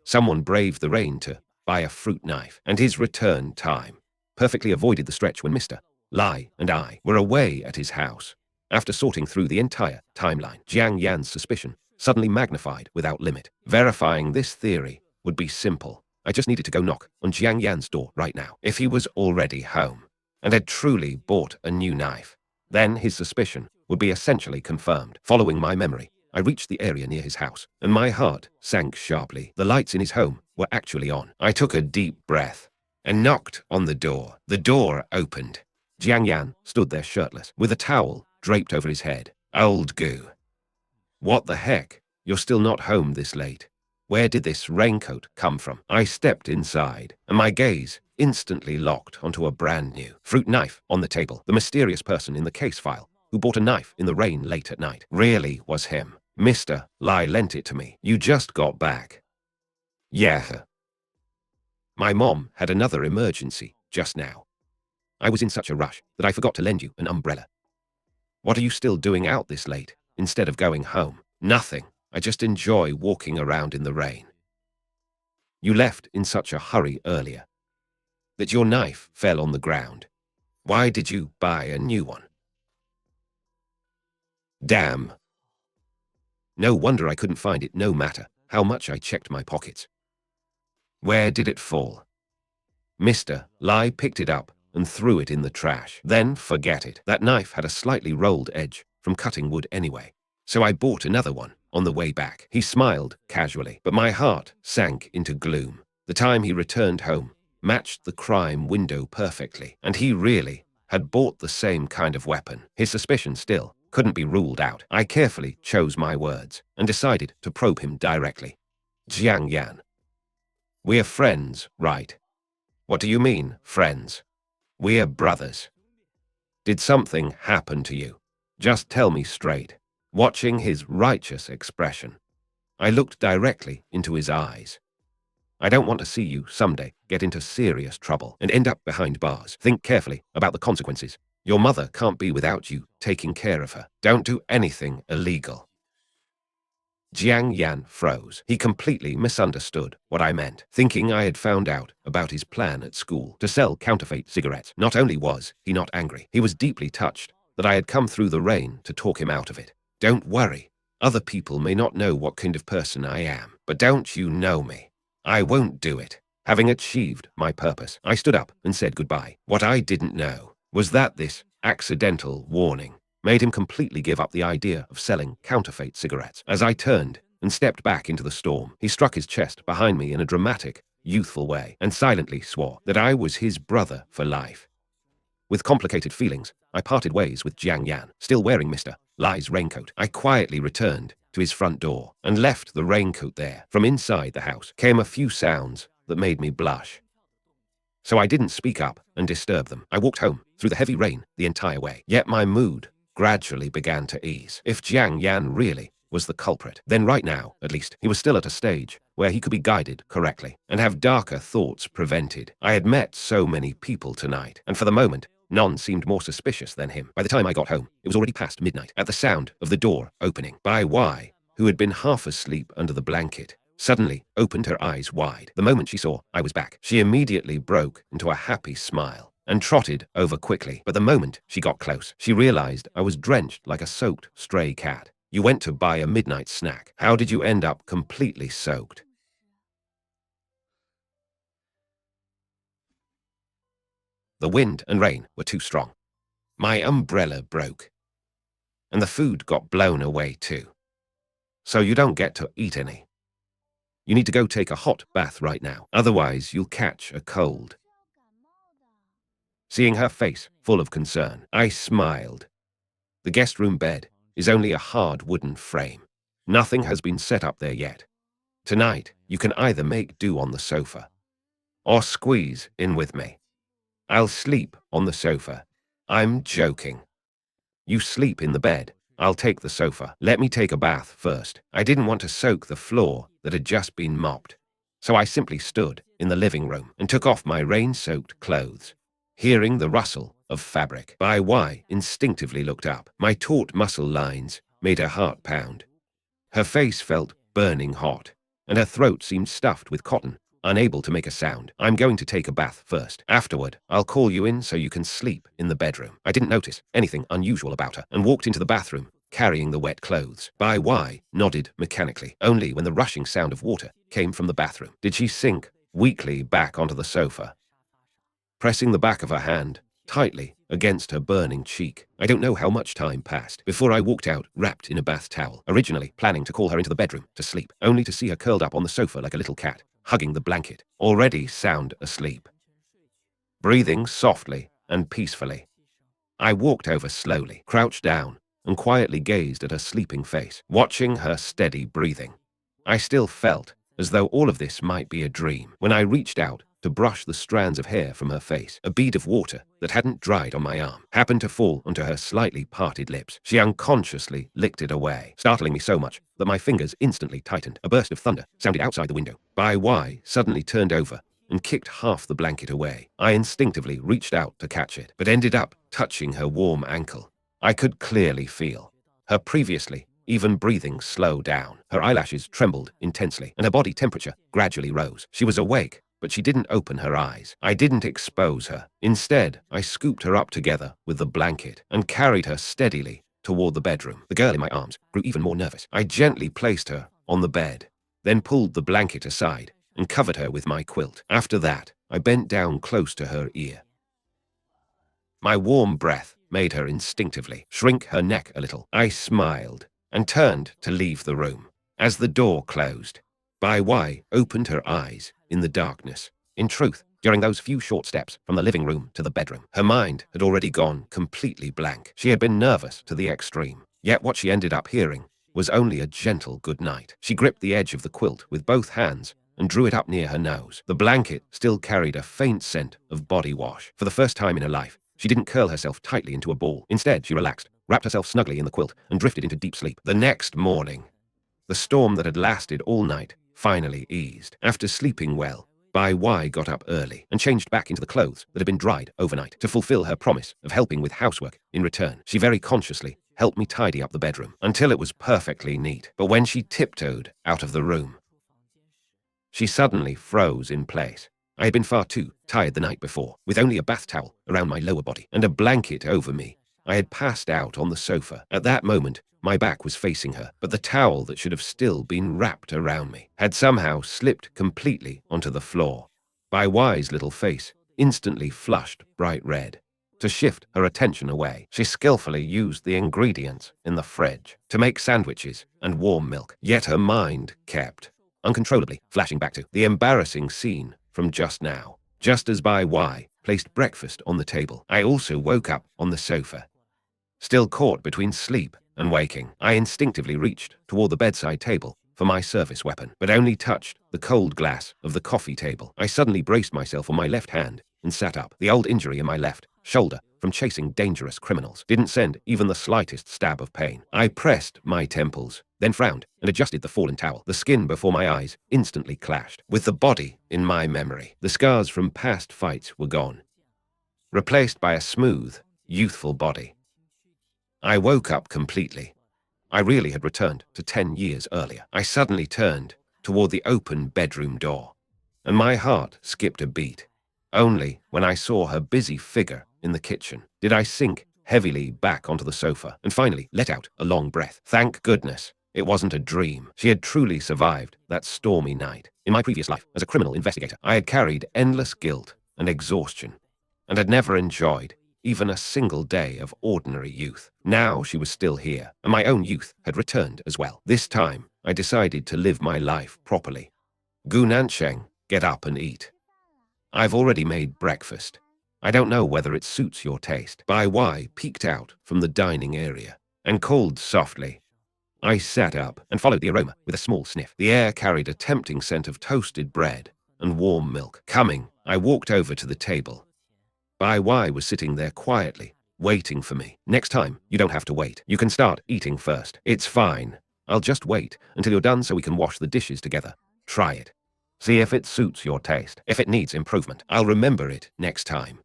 someone braved the rain to buy a fruit knife, and his return time perfectly avoided the stretch when Mr. Lai and I were away at his house. After sorting through the entire timeline, Jiang Yan's suspicion suddenly magnified without limit. Verifying this theory would be simple. I just needed to go knock on Jiang Yan's door right now. If he was already home and had truly bought a new knife, then his suspicion would be essentially confirmed. Following my memory, I reached the area near his house, and my heart sank sharply. The lights in his home were actually on. I took a deep breath and knocked on the door. The door opened. Jiang Yan stood there shirtless, with a towel draped over his head. Old Gu. What the heck? You're still not home this late. Where did this raincoat come from? I stepped inside, and my gaze instantly locked onto a brand new fruit knife on the table. The mysterious person in the case file who bought a knife in the rain late at night really was him. Mr. Lai lent it to me. You just got back. Yeah. My mom had another emergency just now. I was in such a rush that I forgot to lend you an umbrella. What are you still doing out this late, instead of going home? Nothing. I just enjoy walking around in the rain. You left in such a hurry earlier that your knife fell on the ground. Why did you buy a new one? Damn. No wonder I couldn't find it, no matter how much I checked my pockets. Where did it fall? Mr. Lai picked it up and threw it in the trash. Then forget it. That knife had a slightly rolled edge from cutting wood anyway, so I bought another one on the way back. He smiled casually, but my heart sank into gloom. The time he returned home matched the crime window perfectly, and he really had bought the same kind of weapon. His suspicion still couldn't be ruled out. I carefully chose my words and decided to probe him directly. Jiang Yan. We're friends, right? What do you mean, friends? We're brothers. Did something happen to you? Just tell me straight. Watching his righteous expression, I looked directly into his eyes. I don't want to see you someday get into serious trouble and end up behind bars. Think carefully about the consequences. Your mother can't be without you taking care of her. Don't do anything illegal. Jiang Yan froze. He completely misunderstood what I meant, thinking I had found out about his plan at school to sell counterfeit cigarettes. Not only was he not angry, he was deeply touched that I had come through the rain to talk him out of it. Don't worry. Other people may not know what kind of person I am, but don't you know me? I won't do it. Having achieved my purpose, I stood up and said goodbye. What I didn't know was that this accidental warning made him completely give up the idea of selling counterfeit cigarettes. As I turned and stepped back into the storm, he struck his chest behind me in a dramatic, youthful way and silently swore that I was his brother for life. With complicated feelings, I parted ways with Jiang Yan, still wearing Mr. Lai's raincoat. I quietly returned to his front door and left the raincoat there. From inside the house came a few sounds that made me blush. So I didn't speak up and disturb them. I walked home through the heavy rain the entire way, yet my mood gradually began to ease. If Jiang Yan really was the culprit, then right now, at least, he was still at a stage where he could be guided correctly and have darker thoughts prevented. I had met so many people tonight, and for the moment, none seemed more suspicious than him. By the time I got home, it was already past midnight. At the sound of the door opening, Bai Wei, who had been half asleep under the blanket, suddenly opened her eyes wide. The moment she saw I was back, she immediately broke into a happy smile and trotted over quickly. But the moment she got close, she realized I was drenched like a soaked stray cat. You went to buy a midnight snack. How did you end up completely soaked? The wind and rain were too strong. My umbrella broke, and the food got blown away too. So you don't get to eat any. You need to go take a hot bath right now. Otherwise, you'll catch a cold. Seeing her face full of concern, I smiled. The guest room bed is only a hard wooden frame. Nothing has been set up there yet. Tonight, you can either make do on the sofa or squeeze in with me. I'll sleep on the sofa. I'm joking. You sleep in the bed. I'll take the sofa. Let me take a bath first. I didn't want to soak the floor that had just been mopped. So I simply stood in the living room and took off my rain-soaked clothes. Hearing the rustle of fabric, Bai Wei instinctively looked up. My taut muscle lines made her heart pound. Her face felt burning hot, and her throat seemed stuffed with cotton, unable to make a sound. I'm going to take a bath first. Afterward, I'll call you in so you can sleep in the bedroom. I didn't notice anything unusual about her and walked into the bathroom, carrying the wet clothes. Bai Wei nodded mechanically, only when the rushing sound of water came from the bathroom did she sink weakly back onto the sofa, pressing the back of her hand tightly against her burning cheek. I don't know how much time passed before I walked out wrapped in a bath towel, originally planning to call her into the bedroom to sleep, only to see her curled up on the sofa like a little cat, hugging the blanket, already sound asleep, breathing softly and peacefully. I walked over slowly, crouched down, and quietly gazed at her sleeping face, watching her steady breathing. I still felt as though all of this might be a dream. When I reached out to brush the strands of hair from her face, a bead of water that hadn't dried on my arm happened to fall onto her slightly parted lips. She unconsciously licked it away, startling me so much that my fingers instantly tightened. A burst of thunder sounded outside the window. Bai Wei suddenly turned over and kicked half the blanket away. I instinctively reached out to catch it, but ended up touching her warm ankle. I could clearly feel her previously even breathing slow down. Her eyelashes trembled intensely, and her body temperature gradually rose. She was awake, but she didn't open her eyes. I didn't expose her. Instead, I scooped her up together with the blanket and carried her steadily toward the bedroom. The girl in my arms grew even more nervous. I gently placed her on the bed, then pulled the blanket aside and covered her with my quilt. After that, I bent down close to her ear. My warm breath made her instinctively shrink her neck a little. I smiled and turned to leave the room. As the door closed, Bai Wei opened her eyes in the darkness. In truth, during those few short steps from the living room to the bedroom, her mind had already gone completely blank. She had been nervous to the extreme, yet what she ended up hearing was only a gentle good night. She gripped the edge of the quilt with both hands and drew it up near her nose. The blanket still carried a faint scent of body wash. For the first time in her life, she didn't curl herself tightly into a ball. Instead, she relaxed, wrapped herself snugly in the quilt, and drifted into deep sleep. The next morning, the storm that had lasted all night finally eased. After sleeping well, Bai Wei got up early and changed back into the clothes that had been dried overnight to fulfill her promise of helping with housework. In return, she very consciously helped me tidy up the bedroom until it was perfectly neat. But when she tiptoed out of the room, she suddenly froze in place. I had been far too tired the night before, with only a bath towel around my lower body and a blanket over me. I had passed out on the sofa. At that moment, my back was facing her, but the towel that should have still been wrapped around me had somehow slipped completely onto the floor. Bai Wei's little face instantly flushed bright red. To shift her attention away, she skillfully used the ingredients in the fridge to make sandwiches and warm milk. Yet her mind kept uncontrollably flashing back to the embarrassing scene from just now. Just as Bai Wei placed breakfast on the table, I also woke up on the sofa. Still caught between sleep and waking, I instinctively reached toward the bedside table for my service weapon, but only touched the cold glass of the coffee table. I suddenly braced myself on my left hand and sat up. The old injury in my left shoulder from chasing dangerous criminals didn't send even the slightest stab of pain. I pressed my temples, then frowned and adjusted the fallen towel. The skin before my eyes instantly clashed with the body in my memory. The scars from past fights were gone, replaced by a smooth, youthful body. I woke up completely. I really had returned to 10 years earlier. I suddenly turned toward the open bedroom door, and my heart skipped a beat. Only when I saw her busy figure in the kitchen did I sink heavily back onto the sofa and finally let out a long breath. Thank goodness it wasn't a dream. She had truly survived that stormy night. In my previous life as a criminal investigator, I had carried endless guilt and exhaustion and had never enjoyed even a single day of ordinary youth. Now she was still here, and my own youth had returned as well. This time, I decided to live my life properly. Gu Nancheng, get up and eat. I've already made breakfast. I don't know whether it suits your taste. Bai Wei peeked out from the dining area and called softly. I sat up and followed the aroma with a small sniff. The air carried a tempting scent of toasted bread and warm milk. Coming, I walked over to the table. Bai Wei was sitting there quietly, waiting for me. Next time, you don't have to wait. You can start eating first. It's fine. I'll just wait until you're done so we can wash the dishes together. Try it. See if it suits your taste. If it needs improvement, I'll remember it next time.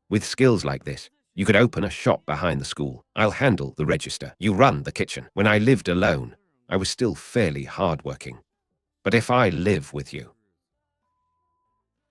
With skills like this, you could open a shop behind the school. I'll handle the register. You run the kitchen. When I lived alone, I was still fairly hardworking. But if I live with you,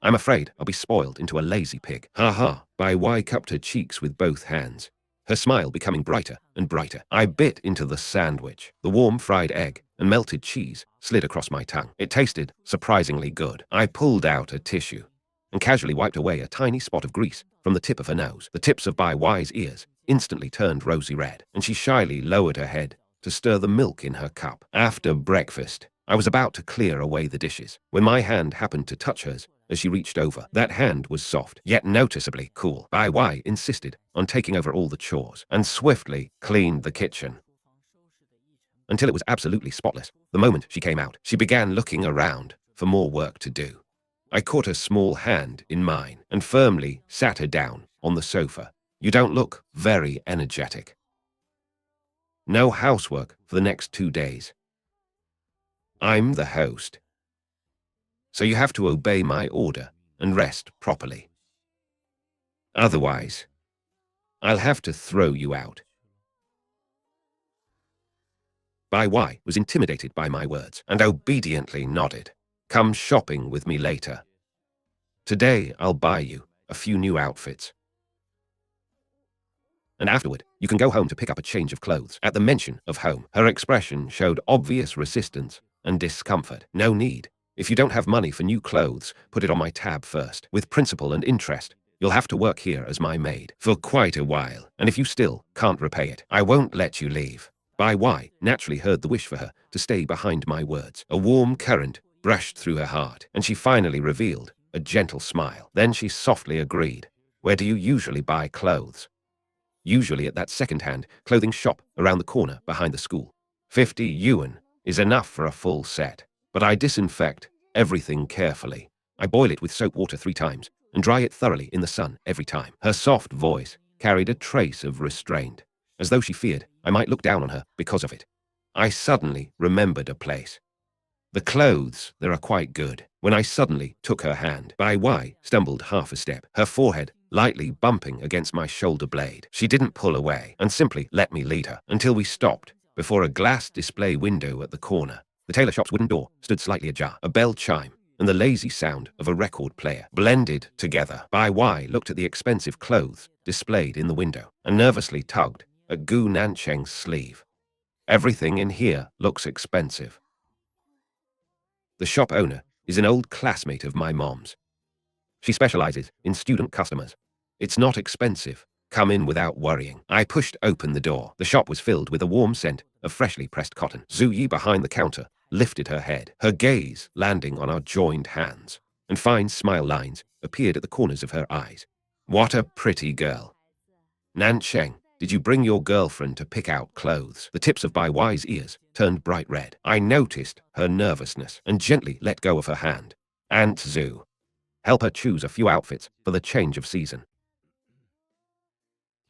I'm afraid I'll be spoiled into a lazy pig. Ha ha. Bai Wei cupped her cheeks with both hands, her smile becoming brighter and brighter. I bit into the sandwich. The warm fried egg and melted cheese slid across my tongue. It tasted surprisingly good. I pulled out a tissue and casually wiped away a tiny spot of grease from the tip of her nose. The tips of Bai Wei's ears instantly turned rosy red, and she shyly lowered her head to stir the milk in her cup. After breakfast, I was about to clear away the dishes when my hand happened to touch hers as she reached over. That hand was soft, yet noticeably cool. Bai Wei insisted on taking over all the chores and swiftly cleaned the kitchen until it was absolutely spotless. The moment she came out, she began looking around for more work to do. I caught her small hand in mine and firmly sat her down on the sofa. You don't look very energetic. No housework for the next 2 days. I'm the host, so you have to obey my order and rest properly. Otherwise, I'll have to throw you out. Bai Wei was intimidated by my words and obediently nodded. Come shopping with me later. Today I'll buy you a few new outfits. And afterward, you can go home to pick up a change of clothes. At the mention of home, her expression showed obvious resistance and discomfort. No need. If you don't have money for new clothes, put it on my tab first. With principal and interest, you'll have to work here as my maid for quite a while. And if you still can't repay it, I won't let you leave. Bai Wei naturally heard the wish for her to stay behind my words. A warm current brushed through her heart, and she finally revealed a gentle smile. Then she softly agreed. Where do you usually buy clothes? Usually at that second-hand clothing shop around the corner behind the school. 50 yuan is enough for a full set, but I disinfect everything carefully. I boil it with soap water 3 times and dry it thoroughly in the sun every time. Her soft voice carried a trace of restraint, as though she feared I might look down on her because of it. I suddenly remembered a place. The clothes there are quite good. When I suddenly took her hand, Bai Wei stumbled half a step, her forehead lightly bumping against my shoulder blade. She didn't pull away and simply let me lead her until we stopped before a glass display window at the corner. The tailor shop's wooden door stood slightly ajar. A bell chime and the lazy sound of a record player blended together. Bai Wei looked at the expensive clothes displayed in the window and nervously tugged at Gu Nancheng's sleeve. Everything in here looks expensive. The shop owner is an old classmate of my mom's. She specializes in student customers. It's not expensive. Come in without worrying. I pushed open the door. The shop was filled with a warm scent of freshly pressed cotton. Zhu Yi behind the counter lifted her head, her gaze landing on our joined hands, and fine smile lines appeared at the corners of her eyes. What a pretty girl. Nancheng, did you bring your girlfriend to pick out clothes? The tips of Bai Wei's ears turned bright red. I noticed her nervousness and gently let go of her hand. Aunt Zhu, help her choose a few outfits for the change of season.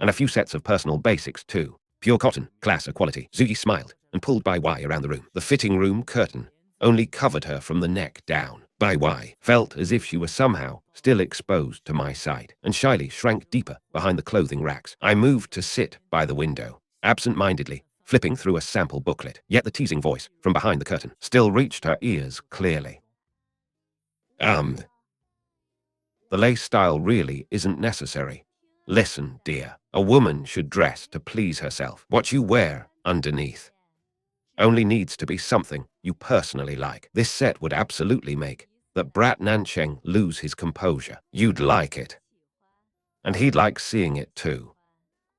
And a few sets of personal basics too. Pure cotton, class or quality. Zhu Yi smiled and pulled Bai Wei around the room. The fitting room curtain only covered her from the neck down. Bai Wei felt as if she were somehow still exposed to my sight, and shyly shrank deeper behind the clothing racks. I moved to sit by the window, absent-mindedly, flipping through a sample booklet. Yet the teasing voice from behind the curtain still reached her ears clearly. The lace style really isn't necessary. Listen, dear, a woman should dress to please herself. What you wear underneath only needs to be something you personally like. This set would absolutely make that brat Nancheng lose his composure. You'd like it. And he'd like seeing it too.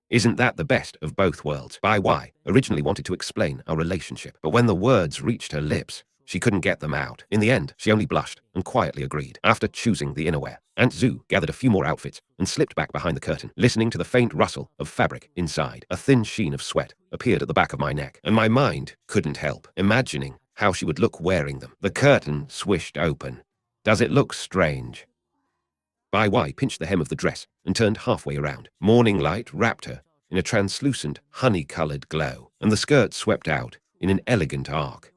Isn't that the best of both worlds? Bai Wei originally wanted to explain our relationship, but when the words reached her lips, she couldn't get them out. In the end, she only blushed and quietly agreed. After choosing the innerwear, Aunt Zhu gathered a few more outfits and slipped back behind the curtain, listening to the faint rustle of fabric inside. A thin sheen of sweat appeared at the back of my neck, and my mind couldn't help imagining how she would look wearing them. The curtain swished open. Does it look strange? Bai Wei pinched the hem of the dress and turned halfway around. Morning light wrapped her in a translucent, honey-colored glow, and the skirt swept out in an elegant arc.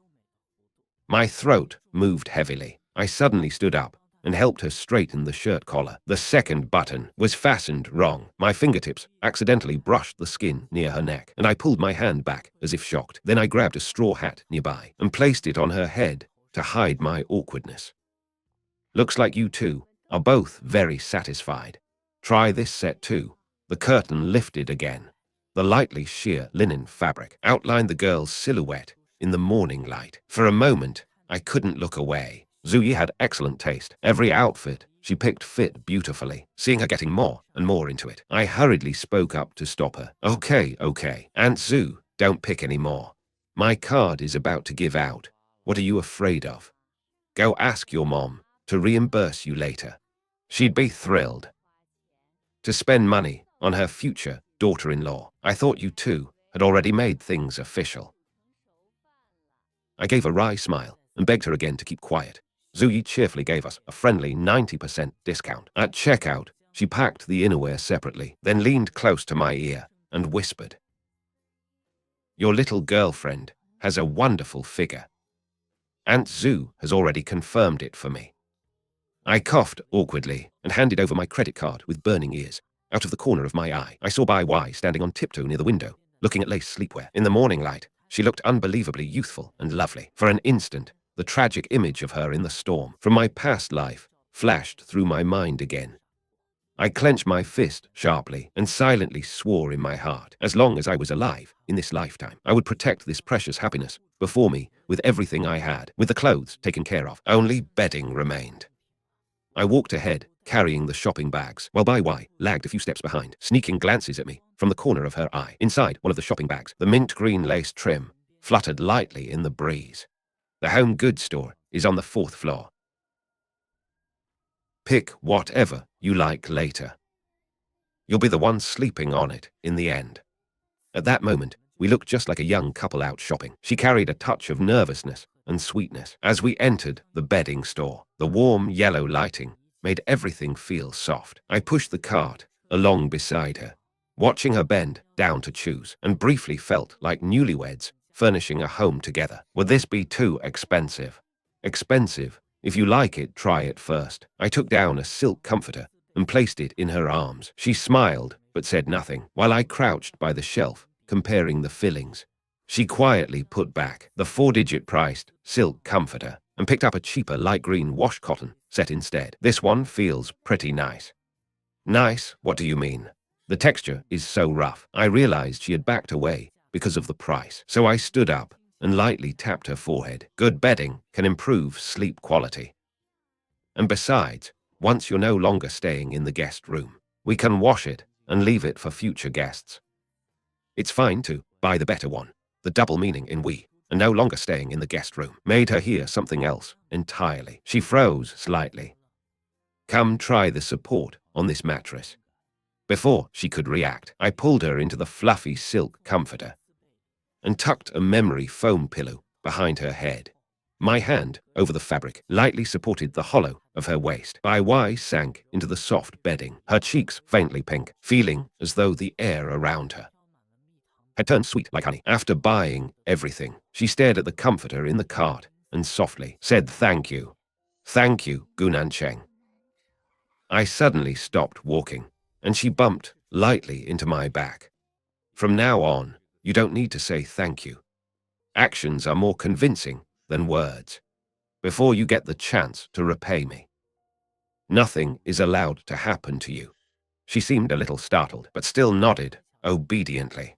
My throat moved heavily. I suddenly stood up and helped her straighten the shirt collar. The second button was fastened wrong. My fingertips accidentally brushed the skin near her neck, and I pulled my hand back as if shocked. Then I grabbed a straw hat nearby and placed it on her head to hide my awkwardness. Looks like you two are both very satisfied. Try this set too. The curtain lifted again. The lightly sheer linen fabric outlined the girl's silhouette in the morning light. For a moment, I couldn't look away. Zhu had excellent taste. Every outfit she picked fit beautifully. Seeing her getting more and more into it, I hurriedly spoke up to stop her. Okay, Aunt Zhu, don't pick any more. My card is about to give out. What are you afraid of? Go ask your mom to reimburse you later. She'd be thrilled to spend money on her future daughter-in-law. I thought you two had already made things official. I gave a wry smile and begged her again to keep quiet. Zhu cheerfully gave us a friendly 90% discount. At checkout, she packed the innerwear separately, then leaned close to my ear and whispered, "Your little girlfriend has a wonderful figure. Aunt Zhu has already confirmed it for me." I coughed awkwardly and handed over my credit card with burning ears. Out of the corner of my eye, I saw Bai Wei standing on tiptoe near the window, looking at lace sleepwear. In the morning light, she looked unbelievably youthful and lovely. For an instant, the tragic image of her in the storm from my past life flashed through my mind again. I clenched my fist sharply and silently swore in my heart, as long as I was alive in this lifetime, I would protect this precious happiness before me with everything I had. With the clothes taken care of, only bedding remained. I walked ahead, carrying the shopping bags, while Bai Wei lagged a few steps behind, sneaking glances at me from the corner of her eye. Inside one of the shopping bags, the mint green lace trim fluttered lightly in the breeze. The home goods store is on the 4th floor. Pick whatever you like later. You'll be the one sleeping on it in the end. At that moment, we looked just like a young couple out shopping. She carried a touch of nervousness and sweetness. As we entered the bedding store, the warm yellow lighting made everything feel soft. I pushed the cart along beside her, watching her bend down to choose, and briefly felt like newlyweds furnishing a home together. Would this be too expensive? Expensive? If you like it, try it first. I took down a silk comforter and placed it in her arms. She smiled, but said nothing, while I crouched by the shelf, comparing the fillings. She quietly put back the 4-digit priced silk comforter and picked up a cheaper light green wash cotton set instead. This one feels pretty nice. Nice? What do you mean? The texture is so rough. I realized she had backed away because of the price, so I stood up and lightly tapped her forehead. Good bedding can improve sleep quality. And besides, once you're no longer staying in the guest room, we can wash it and leave it for future guests. It's fine to buy the better one. The double meaning in we, and no longer staying in the guest room, made her hear something else entirely. She froze slightly. Come try the support on this mattress. Before she could react, I pulled her into the fluffy silk comforter and tucked a memory foam pillow behind her head. My hand, over the fabric, lightly supported the hollow of her waist. Bai Wei sank into the soft bedding, her cheeks faintly pink, feeling as though the air around her had turned sweet like honey. After buying everything, she stared at the comforter in the cart and softly said thank you. Thank you, Gu Nancheng. I suddenly stopped walking, and she bumped lightly into my back. From now on, you don't need to say thank you. Actions are more convincing than words. Before you get the chance to repay me, nothing is allowed to happen to you. She seemed a little startled, but still nodded obediently.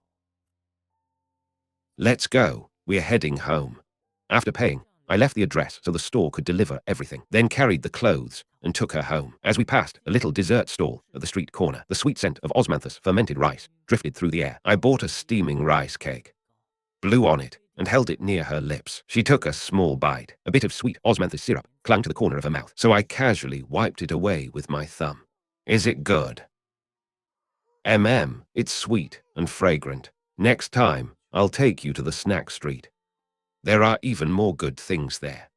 Let's go. We're heading home. After paying, I left the address so the store could deliver everything, then carried the clothes and took her home. As we passed a little dessert stall at the street corner, the sweet scent of osmanthus fermented rice drifted through the air. I bought a steaming rice cake, blew on it, and held it near her lips. She took a small bite. A bit of sweet osmanthus syrup clung to the corner of her mouth, so I casually wiped it away with my thumb. Is it good? It's sweet and fragrant. Next time, I'll take you to the snack street. There are even more good things there.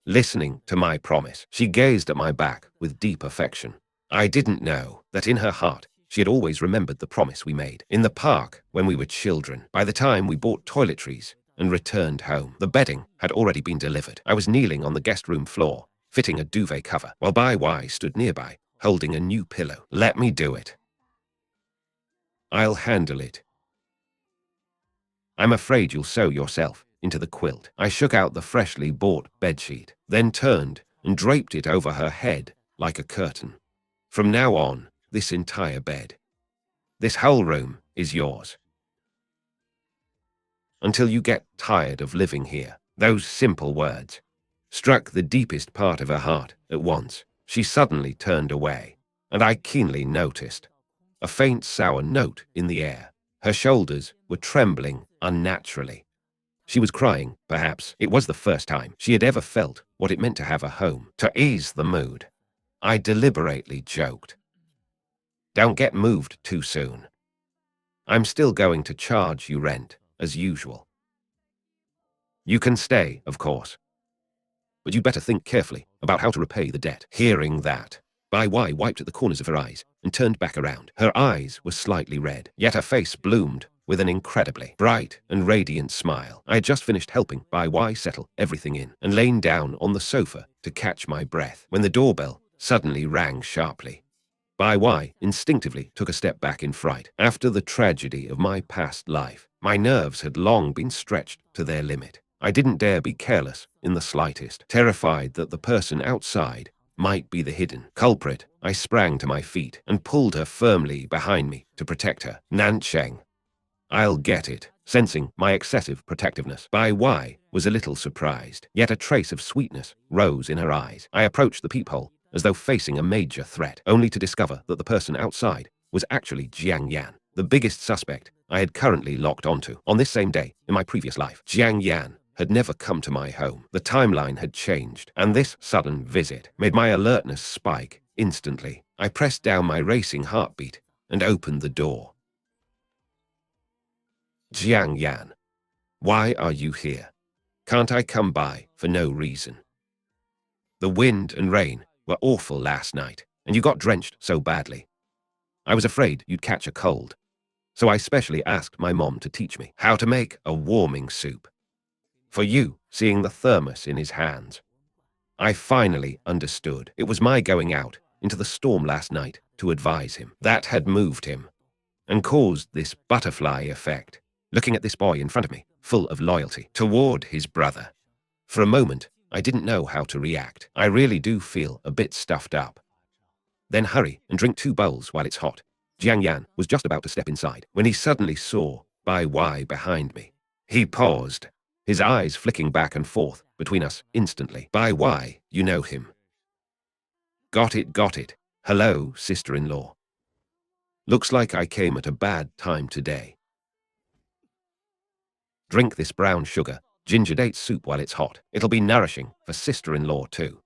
Listening to my promise, she gazed at my back with deep affection. I didn't know that in her heart, she had always remembered the promise we made in the park when we were children. By the time we bought toiletries and returned home, the bedding had already been delivered. I was kneeling on the guest room floor, fitting a duvet cover, while Bai Wei stood nearby, holding a new pillow. Let me do it. I'll handle it. I'm afraid you'll sew yourself into the quilt. I shook out the freshly bought bedsheet, then turned and draped it over her head like a curtain. From now on, this entire bed, this whole room is yours. Until you get tired of living here. Those simple words struck the deepest part of her heart at once. She suddenly turned away, and I keenly noticed a faint sour note in the air. Her shoulders were trembling unnaturally. She was crying, perhaps. It was the first time she had ever felt what it meant to have a home. To ease the mood, I deliberately joked. Don't get moved too soon. I'm still going to charge you rent, as usual. You can stay, of course. But you'd better think carefully about how to repay the debt. Hearing that, Bai Wei wiped at the corners of her eyes and turned back around. Her eyes were slightly red, yet her face bloomed with an incredibly bright and radiant smile. I had just finished helping Bai Wei settle everything in and lain down on the sofa to catch my breath when the doorbell suddenly rang sharply. Bai Wei instinctively took a step back in fright. After the tragedy of my past life, my nerves had long been stretched to their limit. I didn't dare be careless in the slightest, terrified that the person outside might be the hidden culprit. I sprang to my feet and pulled her firmly behind me to protect her. Nancheng, I'll get it. Sensing my excessive protectiveness, Bai Wei was a little surprised, yet a trace of sweetness rose in her eyes. I approached the peephole as though facing a major threat, only to discover that the person outside was actually Jiang Yan, the biggest suspect I had currently locked onto. On this same day, in my previous life, Jiang Yan had never come to my home. The timeline had changed, and this sudden visit made my alertness spike instantly. I pressed down my racing heartbeat and opened the door. Jiang Yan, why are you here? Can't I come by for no reason? The wind and rain were awful last night, and you got drenched so badly. I was afraid you'd catch a cold, so I specially asked my mom to teach me how to make a warming soup. For you, seeing the thermos in his hands, I finally understood. It was my going out into the storm last night to advise him that had moved him and caused this butterfly effect. Looking at this boy in front of me, full of loyalty toward his brother. For a moment, I didn't know how to react. I really do feel a bit stuffed up. Then hurry and drink 2 bowls while it's hot. Jiang Yan was just about to step inside when he suddenly saw Bai Wei behind me. He paused, his eyes flicking back and forth between us instantly. Bai Wei, you know him. Got it, got it. Hello, sister-in-law. Looks like I came at a bad time today. Drink this brown sugar, ginger date soup while it's hot. It'll be nourishing for sister-in-law too.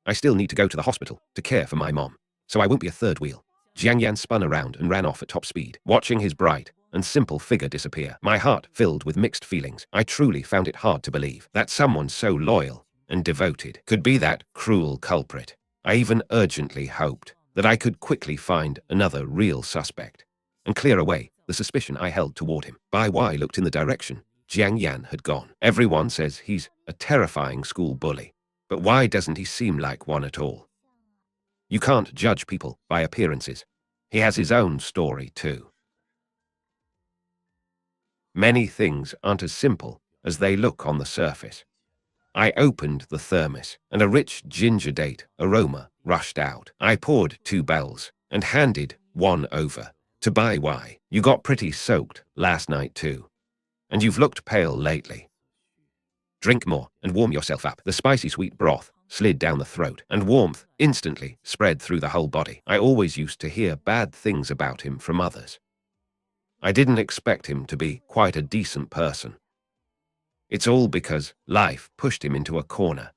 I still need to go to the hospital to care for my mom, so I won't be a third wheel. Jiang Yan spun around and ran off at top speed, watching his bright and simple figure disappear. My heart filled with mixed feelings. I truly found it hard to believe that someone so loyal and devoted could be that cruel culprit. I even urgently hoped that I could quickly find another real suspect and clear away the suspicion I held toward him. Bai Wei looked in the direction Jiang Yan had gone. Everyone says he's a terrifying school bully, but why doesn't he seem like one at all? You can't judge people by appearances. He has his own story too. Many things aren't as simple as they look on the surface. I opened the thermos, and a rich ginger date aroma rushed out. I poured 2 bowls and handed one over to Bai Wei. You got pretty soaked last night too, and you've looked pale lately. Drink more and warm yourself up. The spicy sweet broth slid down the throat, and warmth instantly spread through the whole body. I always used to hear bad things about him from others. I didn't expect him to be quite a decent person. It's all because life pushed him into a corner.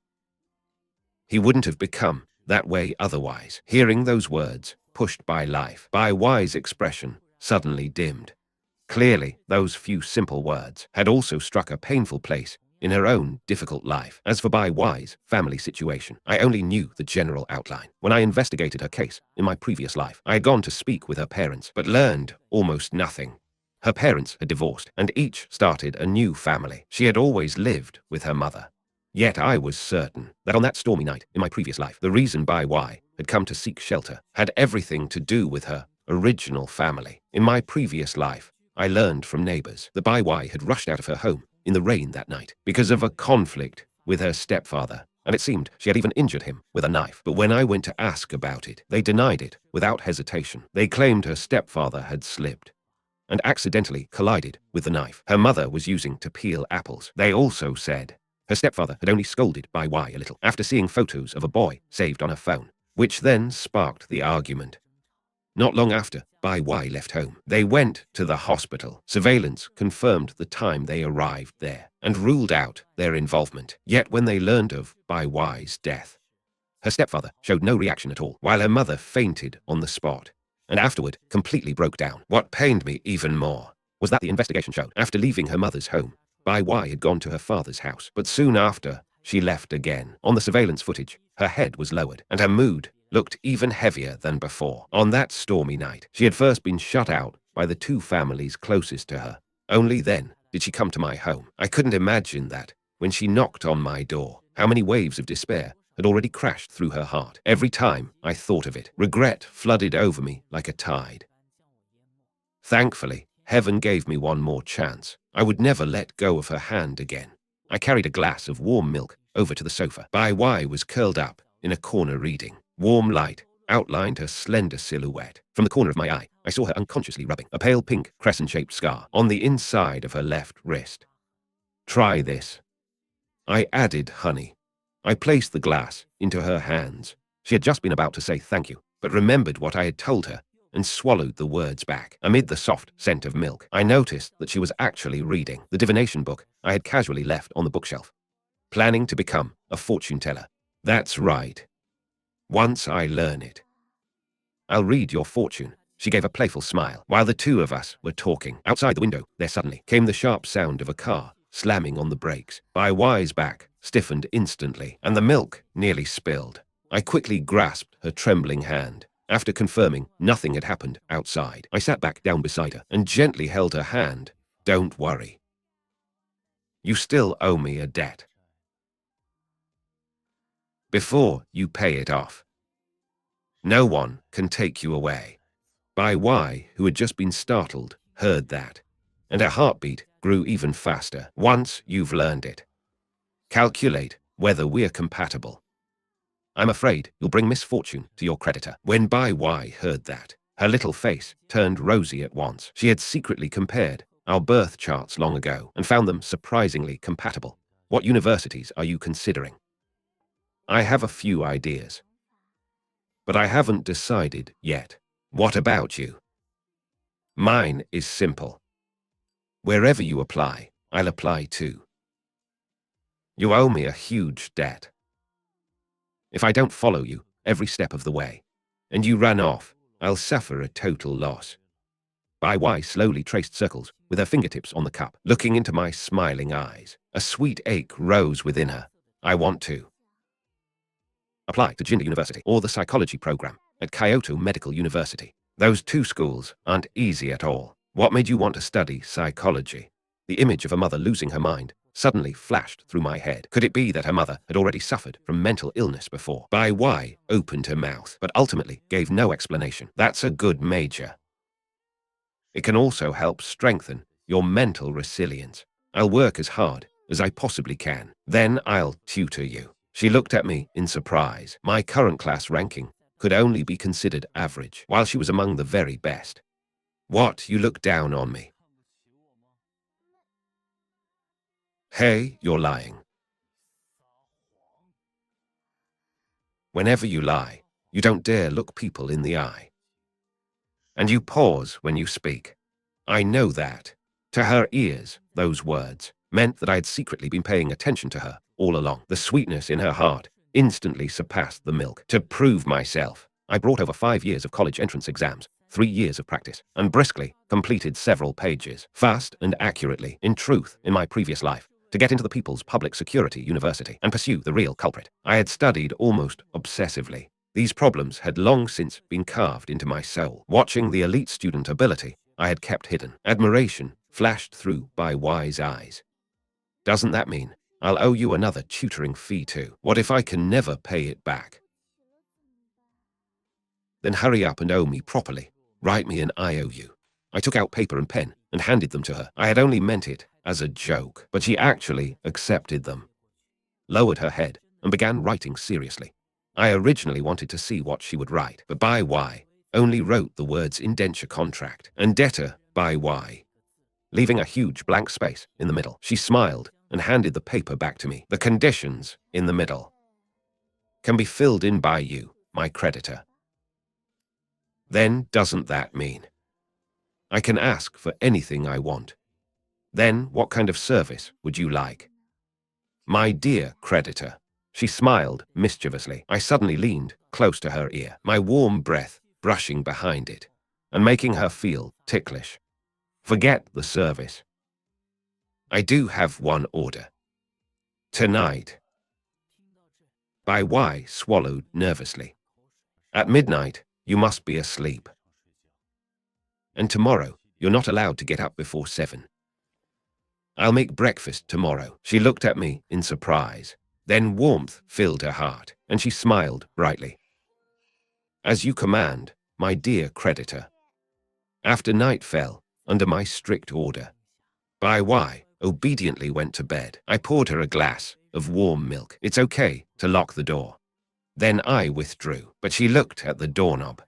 He wouldn't have become that way otherwise. Hearing those words, pushed by life, Bai Wei's expression suddenly dimmed. Clearly, those few simple words had also struck a painful place in her own difficult life. As for Bai Wei's family situation, I only knew the general outline. When I investigated her case in my previous life, I had gone to speak with her parents, but learned almost nothing. Her parents had divorced, and each started a new family. She had always lived with her mother. Yet I was certain that on that stormy night in my previous life, the reason Bai Wei had come to seek shelter had everything to do with her original family. In my previous life, I learned from neighbors that Bai Wei had rushed out of her home in the rain that night because of a conflict with her stepfather, and it seemed she had even injured him with a knife. But when I went to ask about it, they denied it without hesitation. They claimed her stepfather had slipped and accidentally collided with the knife her mother was using to peel apples. They also said her stepfather had only scolded Bai Wei a little after seeing photos of a boy saved on her phone, which then sparked the argument. Not long after Bai Wei left home, they went to the hospital. Surveillance confirmed the time they arrived there and ruled out their involvement. Yet when they learned of Bai Wei's death, her stepfather showed no reaction at all, while her mother fainted on the spot and afterward completely broke down. What pained me even more was that the investigation showed after leaving her mother's home, Bai Wei had gone to her father's house, but soon after, she left again. On the surveillance footage, her head was lowered, and her mood looked even heavier than before. On that stormy night, she had first been shut out by the two families closest to her. Only then did she come to my home. I couldn't imagine that, when she knocked on my door, how many waves of despair had already crashed through her heart. Every time I thought of it, regret flooded over me like a tide. Thankfully, heaven gave me one more chance. I would never let go of her hand again. I carried a glass of warm milk over to the sofa. Bai Wei was curled up in a corner reading. Warm light outlined her slender silhouette. From the corner of my eye, I saw her unconsciously rubbing a pale pink crescent-shaped scar on the inside of her left wrist. Try this. I added honey. I placed the glass into her hands. She had just been about to say thank you, but remembered what I had told her and swallowed the words back. Amid the soft scent of milk, I noticed that she was actually reading the divination book I had casually left on the bookshelf. Planning to become a fortune teller. That's right. Once I learn it, I'll read your fortune. She gave a playful smile. While the two of us were talking, outside the window, there suddenly came the sharp sound of a car slamming on the brakes. Bai Wei's back stiffened instantly, and the milk nearly spilled. I quickly grasped her trembling hand. After confirming nothing had happened outside, I sat back down beside her and gently held her hand. Don't worry. You still owe me a debt. Before you pay it off, no one can take you away. Bai Wei, who had just been startled, heard that, and her heartbeat grew even faster. Once you've learned it, calculate whether we're compatible. I'm afraid you'll bring misfortune to your creditor. When Bai Wei heard that, her little face turned rosy at once. She had secretly compared our birth charts long ago and found them surprisingly compatible. What universities are you considering? I have a few ideas, but I haven't decided yet. What about you? Mine is simple. Wherever you apply, I'll apply too. You owe me a huge debt. If I don't follow you every step of the way, and you run off, I'll suffer a total loss. Bai Wei slowly traced circles with her fingertips on the cup, looking into my smiling eyes. A sweet ache rose within her. I want to apply to Jinda University or the psychology program at Kyoto Medical University. Those two schools aren't easy at all. What made you want to study psychology? The image of a mother losing her mind suddenly flashed through my head. Could it be that her mother had already suffered from mental illness before? Bai Wei opened her mouth, but ultimately gave no explanation. That's a good major. It can also help strengthen your mental resilience. I'll work as hard as I possibly can. Then I'll tutor you. She looked at me in surprise. My current class ranking could only be considered average, while she was among the very best. What, you look down on me? Hey, you're lying. Whenever you lie, you don't dare look people in the eye. And you pause when you speak. I know that. To her ears, those words meant that I had secretly been paying attention to her all along. The sweetness in her heart instantly surpassed the milk. To prove myself, I brought over 5 years of college entrance exams, 3 years of practice, and briskly completed several pages, fast and accurately, in truth, in my previous life, to get into the People's Public Security University and pursue the real culprit. I had studied almost obsessively. These problems had long since been carved into my soul. Watching the elite student ability I had kept hidden, admiration flashed through Bai Wei's eyes. Doesn't that mean I'll owe you another tutoring fee too? What if I can never pay it back? Then hurry up and owe me properly. Write me an IOU. I took out paper and pen and handed them to her. I had only meant it as a joke, but she actually accepted them, lowered her head, and began writing seriously. I originally wanted to see what she would write, but Bai Wei only wrote the words indenture contract and debtor Bai Wei, leaving a huge blank space in the middle. She smiled and handed the paper back to me. The conditions in the middle can be filled in by you, my creditor. Then doesn't that mean I can ask for anything I want? Then what kind of service would you like? My dear creditor. She smiled mischievously. I suddenly leaned close to her ear, my warm breath brushing behind it and making her feel ticklish. Forget the service. I do have one order. Tonight. Bai Wei swallowed nervously. At midnight, you must be asleep. And tomorrow, you're not allowed to get up before 7. I'll make breakfast tomorrow. She looked at me in surprise. Then warmth filled her heart, and she smiled brightly. As you command, my dear creditor. After night fell, under my strict order, Bai Wei obediently went to bed. I poured her a glass of warm milk. It's okay to lock the door. Then I withdrew, but she looked at the doorknob,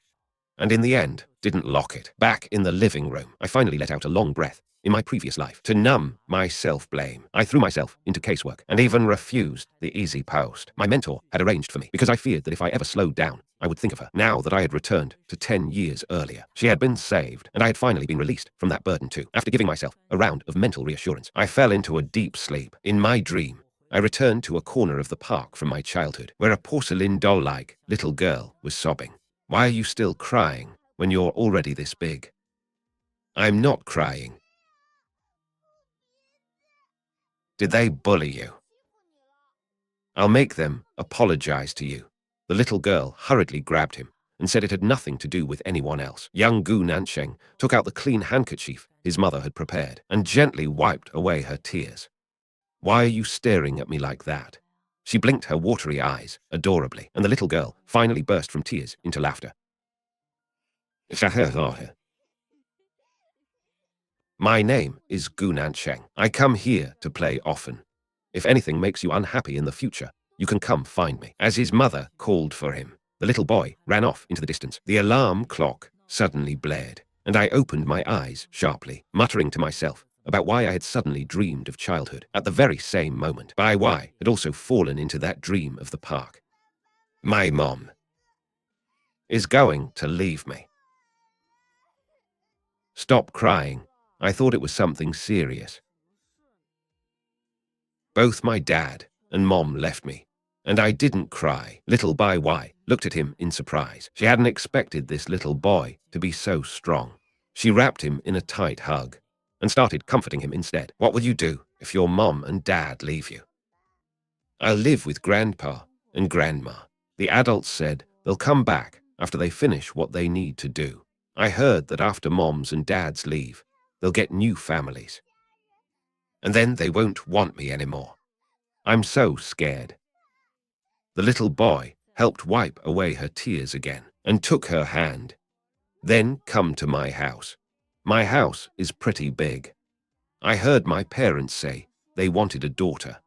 and in the end, didn't lock it. Back in the living room, I finally let out a long breath. In my previous life, to numb my self-blame, I threw myself into casework and even refused the easy post my mentor had arranged for me because I feared that if I ever slowed down, I would think of her. Now that I had returned to 10 years earlier, she had been saved, and I had finally been released from that burden too. After giving myself a round of mental reassurance, I fell into a deep sleep. In my dream, I returned to a corner of the park from my childhood, where a porcelain doll-like little girl was sobbing. Why are you still crying when you're already this big? I'm not crying. Did they bully you? I'll make them apologize to you. The little girl hurriedly grabbed him and said it had nothing to do with anyone else. Young Gu Nancheng took out the clean handkerchief his mother had prepared and gently wiped away her tears. Why are you staring at me like that? She blinked her watery eyes adorably, and the little girl finally burst from tears into laughter. My name is Gu Nancheng. I come here to play often. If anything makes you unhappy in the future, you can come find me. As his mother called for him, the little boy ran off into the distance. The alarm clock suddenly blared, and I opened my eyes sharply, muttering to myself about why I had suddenly dreamed of childhood. At the very same moment, Bai Wei had also fallen into that dream of the park. My mom is going to leave me. Stop crying. I thought it was something serious. Both my dad and mom left me, and I didn't cry. Little Bai Wei looked at him in surprise. She hadn't expected this little boy to be so strong. She wrapped him in a tight hug and started comforting him instead. What will you do if your mom and dad leave you? I'll live with grandpa and grandma. The adults said they'll come back after they finish what they need to do. I heard that after moms and dads leave, they'll get new families. And then they won't want me anymore. I'm so scared. The little boy helped wipe away her tears again and took her hand. Then come to my house. My house is pretty big. I heard my parents say they wanted a daughter.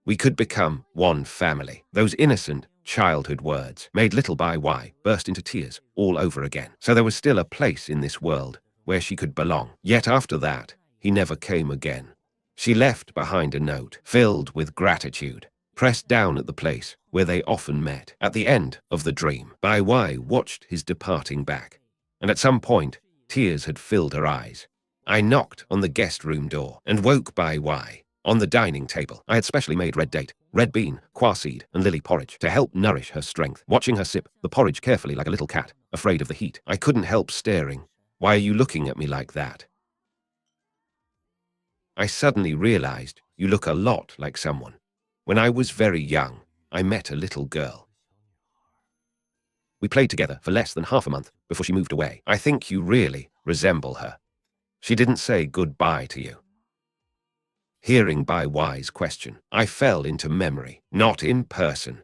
We could become one family. Those innocent childhood words made little Bai Wei burst into tears all over again. So there was still a place in this world where she could belong. Yet after that, he never came again. She left behind a note filled with gratitude, pressed down at the place where they often met. At the end of the dream, Bai Wei watched his departing back, and at some point, Tears had filled her eyes. I knocked on the guest room door and woke Bai Wei. On the dining table, I had specially made red date, red bean, quaseed, and lily porridge to help nourish her strength. Watching her sip the porridge carefully like a little cat, afraid of the heat, I couldn't help staring. "Why are you looking at me like that?" I suddenly realized you look a lot like someone. When I was very young, I met a little girl. We played together for less than half a month before she moved away. I think you really resemble her. She didn't say goodbye to you. Hearing Bai Wei's question, I fell into memory, not in person.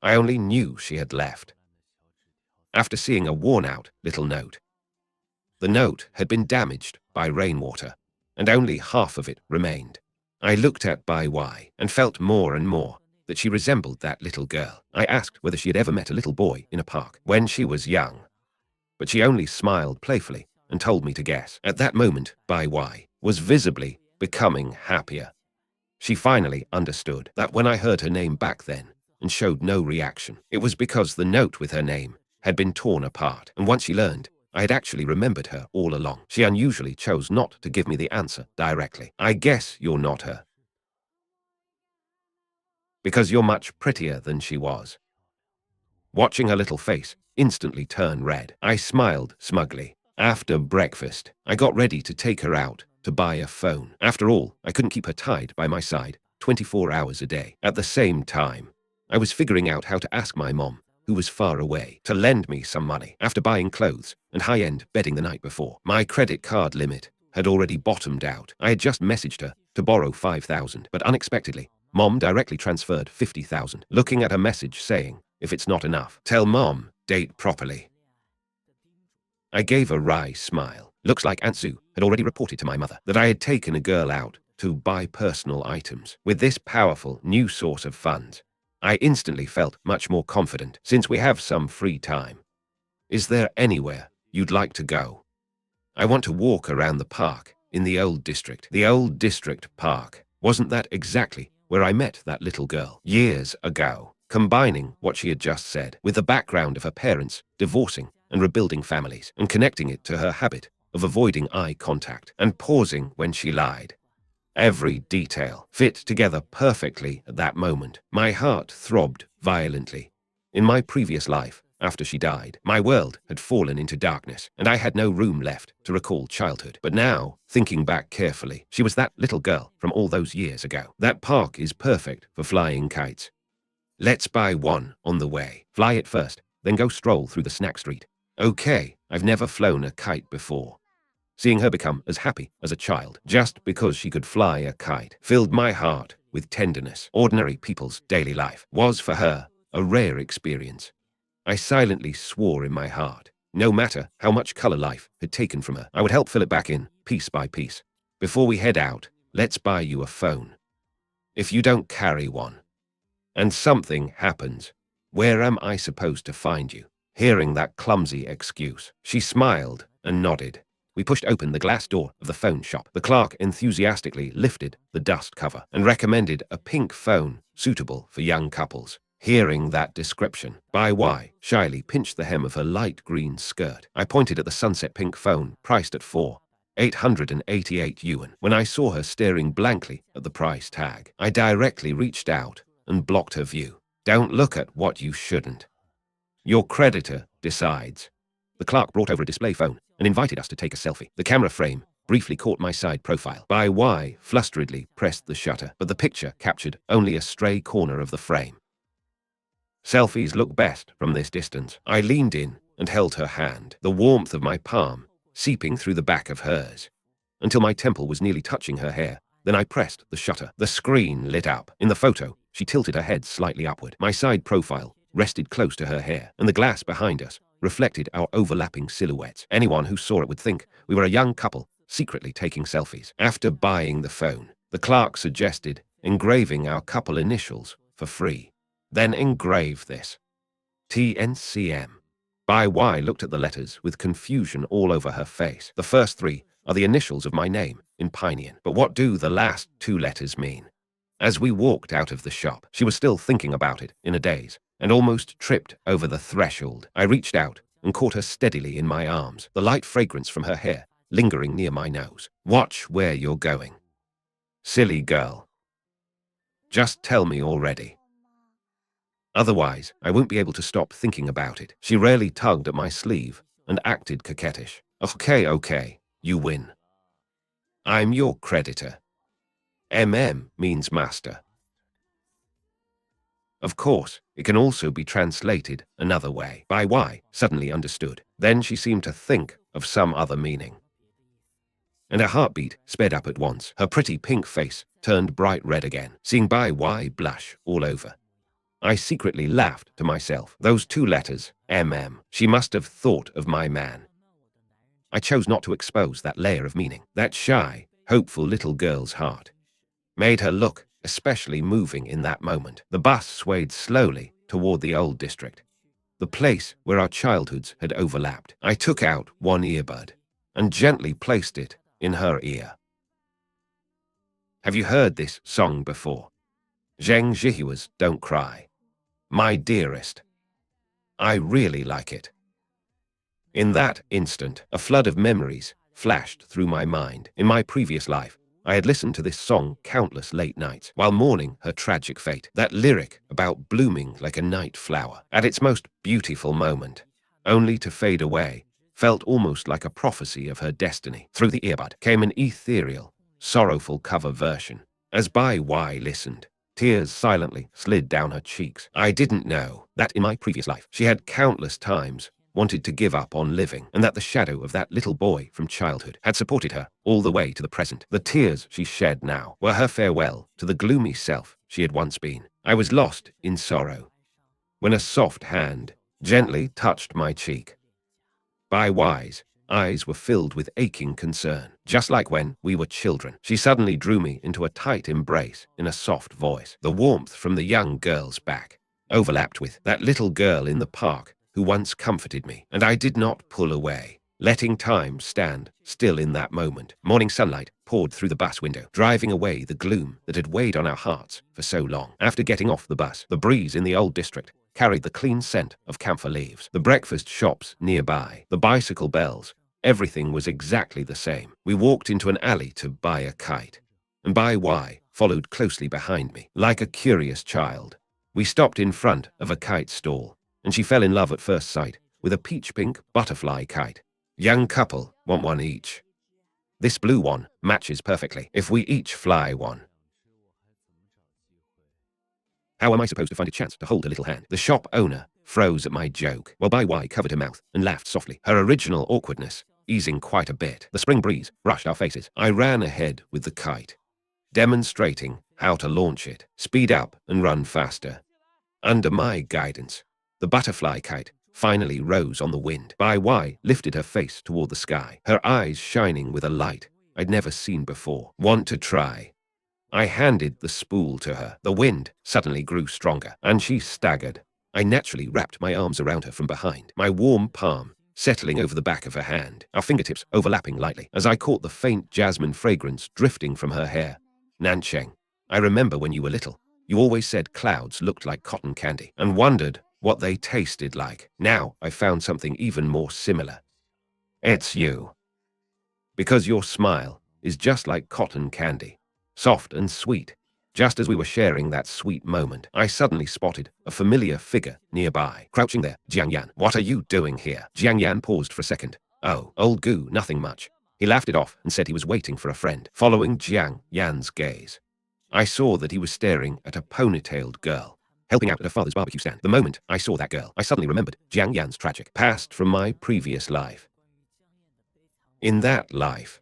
I only knew she had left. After seeing a worn-out little note. The note had been damaged by rainwater, and only half of it remained. I looked at Bai Wei and felt more and more that she resembled that little girl. I asked whether she had ever met a little boy in a park when she was young, but she only smiled playfully and told me to guess. At that moment, Bai Wei was visibly becoming happier. She finally understood that when I heard her name back then and showed no reaction, it was because the note with her name had been torn apart, and once she learned I had actually remembered her all along, she unusually chose not to give me the answer directly. "I guess you're not her, because you're much prettier than she was." Watching her little face instantly turn red, I smiled smugly. After breakfast, I got ready to take her out to buy a phone. After all, I couldn't keep her tied by my side 24 hours a day. At the same time, I was figuring out how to ask my mom, who was far away, to lend me some money. After buying clothes and high-end bedding the night before, my credit card limit had already bottomed out. I had just messaged her to borrow 5,000, but unexpectedly, Mom directly transferred 50,000, looking at her message saying, "If it's not enough, tell Mom, date properly." I gave a wry smile. Looks like Aunt Sue had already reported to my mother that I had taken a girl out to buy personal items. With this powerful new source of funds, I instantly felt much more confident. Since we have some free time, is there anywhere you'd like to go? I want to walk around the park in the old district. The old district park. Wasn't that exactly where I met that little girl years ago? Combining what she had just said with the background of her parents divorcing and rebuilding families, and connecting it to her habit of avoiding eye contact and pausing when she lied. Every detail fit together perfectly at that moment. My heart throbbed violently. In my previous life, after she died, my world had fallen into darkness, and I had no room left to recall childhood. But now, thinking back carefully, she was that little girl from all those years ago. That park is perfect for flying kites. Let's buy one on the way. Fly it first, then go stroll through the snack street. Okay, I've never flown a kite before. Seeing her become as happy as a child just because she could fly a kite filled my heart with tenderness. Ordinary people's daily life was for her a rare experience. I silently swore in my heart, no matter how much color life had taken from her, I would help fill it back in, piece by piece. Before we head out, let's buy you a phone. If you don't carry one, and something happens, where am I supposed to find you? Hearing that clumsy excuse, she smiled and nodded. We pushed open the glass door of the phone shop. The clerk enthusiastically lifted the dust cover and recommended a pink phone suitable for young couples. Hearing that description, Bai Wei shyly pinched the hem of her light green skirt. I pointed at the sunset pink phone, priced at 888 yuan. When I saw her staring blankly at the price tag, I directly reached out and blocked her view. Don't look at what you shouldn't. Your creditor decides. The clerk brought over a display phone and invited us to take a selfie. The camera frame briefly caught my side profile. Bai Wei flusteredly pressed the shutter, but the picture captured only a stray corner of the frame. Selfies look best from this distance. I leaned in and held her hand, the warmth of my palm seeping through the back of hers, until my temple was nearly touching her hair. Then I pressed the shutter. The screen lit up. In the photo, she tilted her head slightly upward. My side profile rested close to her hair, and the glass behind us reflected our overlapping silhouettes. Anyone who saw it would think we were a young couple secretly taking selfies. After buying the phone, the clerk suggested engraving our couple initials for free. Then engrave this. TNCM. Bai Wei looked at the letters with confusion all over her face. The first three are the initials of my name in Pinyin, but what do the last two letters mean? As we walked out of the shop, she was still thinking about it in a daze, and almost tripped over the threshold. I reached out and caught her steadily in my arms, the light fragrance from her hair lingering near my nose. Watch where you're going. Silly girl. Just tell me already. Otherwise, I won't be able to stop thinking about it. She rarely tugged at my sleeve and acted coquettish. Okay, you win. I'm your creditor. Means master. Of course, it can also be translated another way. Bai Wei suddenly understood. Then she seemed to think of some other meaning. And her heartbeat sped up at once. Her pretty pink face turned bright red again, seeing Bai Wei blush all over. I secretly laughed to myself. Those two letters, she must have thought of my man. I chose not to expose that layer of meaning. That shy, hopeful little girl's heart made her look especially moving in that moment. The bus swayed slowly toward the old district, the place where our childhoods had overlapped. I took out one earbud and gently placed it in her ear. Have you heard this song before? Zheng Zhihua's Don't Cry. My dearest. I really like it. In that instant, a flood of memories flashed through my mind. In my previous life, I had listened to this song countless late nights while mourning her tragic fate. That lyric about blooming like a night flower at its most beautiful moment, only to fade away, felt almost like a prophecy of her destiny. Through the earbud came an ethereal, sorrowful cover version. As Bai Wei listened, tears silently slid down her cheeks. I didn't know that in my previous life, she had countless times wanted to give up on living, and that the shadow of that little boy from childhood had supported her all the way to the present. The tears she shed now were her farewell to the gloomy self she had once been. I was lost in sorrow when a soft hand gently touched my cheek. Bai Wei's eyes were filled with aching concern. Just like when we were children, she suddenly drew me into a tight embrace in a soft voice. The warmth from the young girl's back overlapped with that little girl in the park who once comforted me, and I did not pull away, letting time stand still in that moment. Morning sunlight poured through the bus window, driving away the gloom that had weighed on our hearts for so long. After getting off the bus, the breeze in the old district carried the clean scent of camphor leaves. The breakfast shops nearby, the bicycle bells, everything was exactly the same. We walked into an alley to buy a kite, and Bai Wei followed closely behind me, like a curious child. We stopped in front of a kite stall, and she fell in love at first sight with a peach-pink butterfly kite. Young couple want one each. This blue one matches perfectly if we each fly one. How am I supposed to find a chance to hold a little hand? The shop owner froze at my joke, while Bai Wei covered her mouth and laughed softly, her original awkwardness easing quite a bit. The spring breeze brushed our faces. I ran ahead with the kite, demonstrating how to launch it, speed up and run faster. Under my guidance, the butterfly kite finally rose on the wind. Bai Wei lifted her face toward the sky, her eyes shining with a light I'd never seen before. Want to try? I handed the spool to her. The wind suddenly grew stronger, and she staggered. I naturally wrapped my arms around her from behind, my warm palm settling over the back of her hand, our fingertips overlapping lightly as I caught the faint jasmine fragrance drifting from her hair. Nancheng, I remember when you were little, you always said clouds looked like cotton candy and wondered what they tasted like. Now I found something even more similar. It's you. Because your smile is just like cotton candy, soft and sweet. Just as we were sharing that sweet moment, I suddenly spotted a familiar figure nearby. Crouching there, Jiang Yan. What are you doing here? Jiang Yan paused for a second. Oh, old Gu, nothing much. He laughed it off and said he was waiting for a friend. Following Jiang Yan's gaze, I saw that he was staring at a ponytailed girl, helping out at her father's barbecue stand. The moment I saw that girl, I suddenly remembered Jiang Yan's tragic past from my previous life. In that life,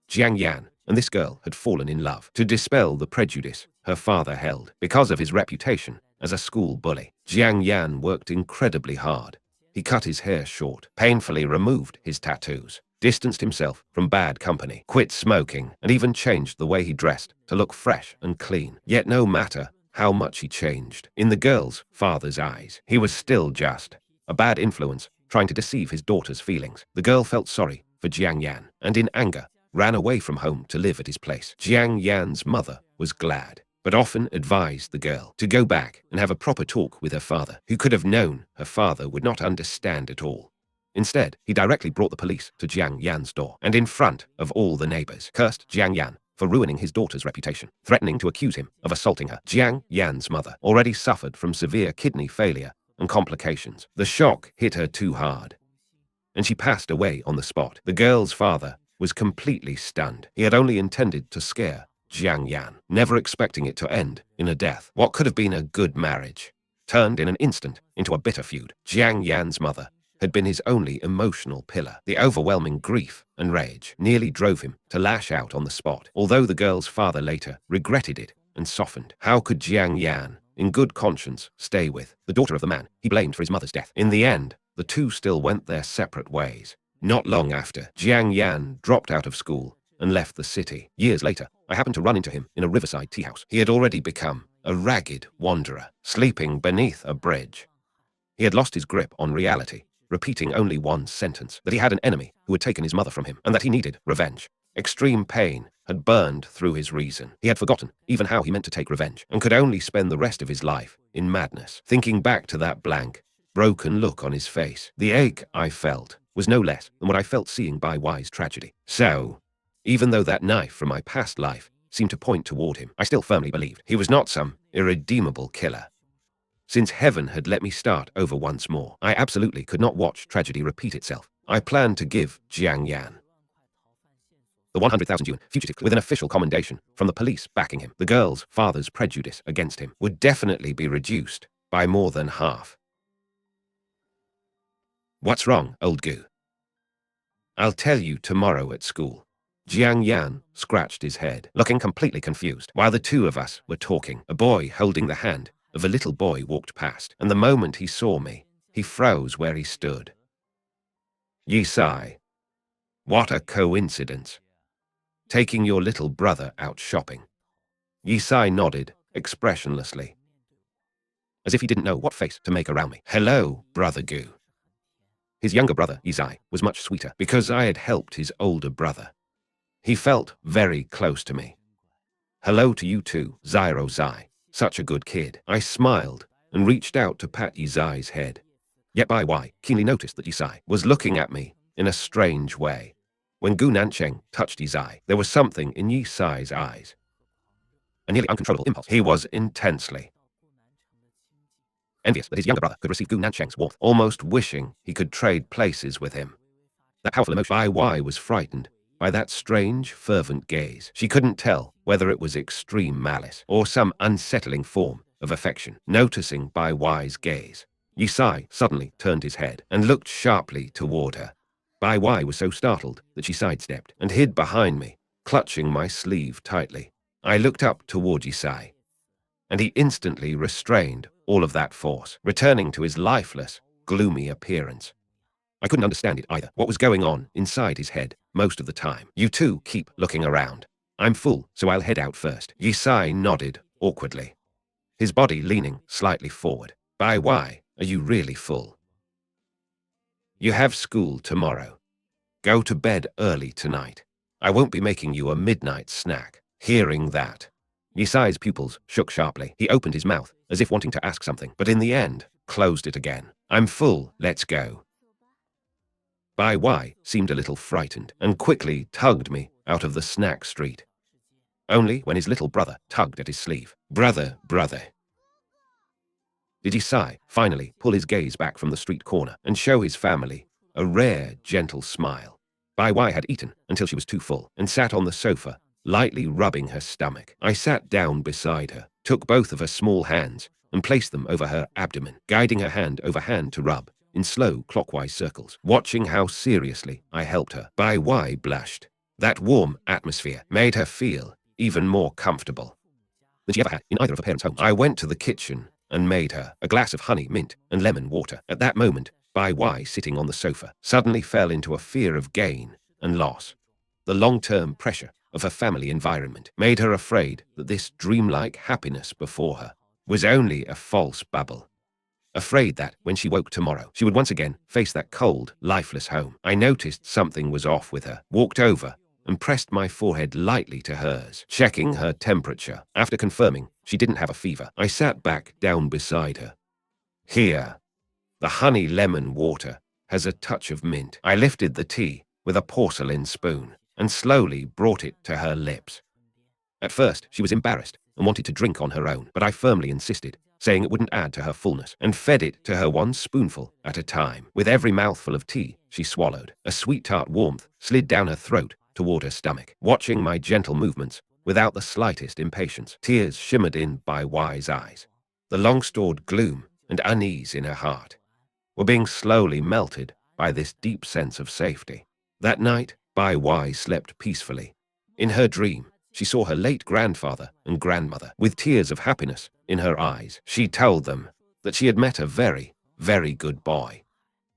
Jiang Yan and this girl had fallen in love. To dispel the prejudice her father held because of his reputation as a school bully, Jiang Yan worked incredibly hard. He cut his hair short, painfully removed his tattoos, distanced himself from bad company, quit smoking, and even changed the way he dressed to look fresh and clean. Yet no matter how much he changed, in the girl's father's eyes, he was still just a bad influence trying to deceive his daughter's feelings. The girl felt sorry for Jiang Yan, and in anger, ran away from home to live at his place. Jiang Yan's mother was glad, but often advised the girl to go back and have a proper talk with her father, who could have known her father would not understand at all. Instead, he directly brought the police to Jiang Yan's door, and in front of all the neighbors, cursed Jiang Yan for ruining his daughter's reputation, threatening to accuse him of assaulting her. Jiang Yan's mother already suffered from severe kidney failure and complications. The shock hit her too hard, and she passed away on the spot. The girl's father was completely stunned. He had only intended to scare Jiang Yan, never expecting it to end in a death. What could have been a good marriage turned in an instant into a bitter feud. Jiang Yan's mother had been his only emotional pillar. The overwhelming grief and rage nearly drove him to lash out on the spot, although the girl's father later regretted it and softened. How could Jiang Yan, in good conscience, stay with the daughter of the man he blamed for his mother's death? In the end, the two still went their separate ways. Not long after, Jiang Yan dropped out of school and left the city. Years later, I happened to run into him in a riverside tea house. He had already become a ragged wanderer, sleeping beneath a bridge. He had lost his grip on reality, repeating only one sentence: that he had an enemy who had taken his mother from him, and that he needed revenge. Extreme pain had burned through his reason. He had forgotten even how he meant to take revenge, and could only spend the rest of his life in madness. Thinking back to that blank, broken look on his face, the ache I felt was no less than what I felt seeing Bai Wei's tragedy. So, even though that knife from my past life seemed to point toward him, I still firmly believed he was not some irredeemable killer. Since heaven had let me start over once more, I absolutely could not watch tragedy repeat itself. I planned to give Jiang Yan the 100,000 yuan fugitive with an official commendation from the police backing him. The girl's father's prejudice against him would definitely be reduced by more than half. What's wrong, old Gu? I'll tell you tomorrow at school. Jiang Yan scratched his head, looking completely confused. While the two of us were talking, a boy holding the hand of a little boy walked past, and the moment he saw me, he froze where he stood. Yi Sai, what a coincidence. Taking your little brother out shopping. Yi Sai nodded expressionlessly, as if he didn't know what face to make around me. Hello, brother Gu. His younger brother, Yi Sai, was much sweeter because I had helped his older brother. He felt very close to me. Hello to you too, Zyro Zai. Such a good kid. I smiled and reached out to pat Yi Zai's head. Yet Bai Wei keenly noticed that Yi Sai was looking at me in a strange way. When Gu Nancheng touched Yi Zai, there was something in Yi Sai's eyes, a nearly uncontrollable impulse. He was intensely envious that his younger brother could receive Gu Nancheng's warmth, almost wishing he could trade places with him. That powerful emotion. Bai Wei was frightened by that strange, fervent gaze. She couldn't tell whether it was extreme malice or some unsettling form of affection. Noticing Bai Wei's gaze, Yi Sai suddenly turned his head and looked sharply toward her. Bai Wei was so startled that she sidestepped and hid behind me, clutching my sleeve tightly. I looked up toward Yi Sai, and he instantly restrained all of that force, returning to his lifeless, gloomy appearance. I couldn't understand it either, what was going on inside his head most of the time. You two keep looking around. I'm full, so I'll head out first. Yi Sai nodded awkwardly, his body leaning slightly forward. Bai Wei, are you really full? You have school tomorrow. Go to bed early tonight. I won't be making you a midnight snack. Hearing that, Yi Sai's pupils shook sharply. He opened his mouth as if wanting to ask something, but in the end, closed it again. I'm full, let's go. Bai Wei seemed a little frightened and quickly tugged me out of the snack street. Only when his little brother tugged at his sleeve. Brother. Did Yi Sai finally pull his gaze back from the street corner and show his family a rare, gentle smile? Bai Wei had eaten until she was too full and sat on the sofa, lightly rubbing her stomach. I sat down beside her, took both of her small hands and placed them over her abdomen, guiding her hand over hand to rub in slow clockwise circles, watching how seriously I helped her. Bai Wei blushed. That warm atmosphere made her feel even more comfortable than she ever had in either of her parents' homes. I went to the kitchen and made her a glass of honey, mint, and lemon water. At that moment, Bai Wei, sitting on the sofa, suddenly fell into a fear of gain and loss. The long-term pressure of her family environment made her afraid that this dreamlike happiness before her was only a false bubble. Afraid that, when she woke tomorrow, she would once again face that cold, lifeless home. I noticed something was off with her, walked over, and pressed my forehead lightly to hers, checking her temperature. After confirming she didn't have a fever, I sat back down beside her. Here, the honey lemon water has a touch of mint. I lifted the tea with a porcelain spoon and slowly brought it to her lips. At first, she was embarrassed and wanted to drink on her own, but I firmly insisted, saying it wouldn't add to her fullness, and fed it to her one spoonful at a time. With every mouthful of tea she swallowed, a sweet tart warmth slid down her throat toward her stomach. Watching my gentle movements, without the slightest impatience, tears shimmered in Bai Wei's eyes. The long-stored gloom and unease in her heart were being slowly melted by this deep sense of safety. That night, Bai Wei slept peacefully. In her dream, she saw her late grandfather and grandmother with tears of happiness in her eyes. She told them that she had met a very, very good boy.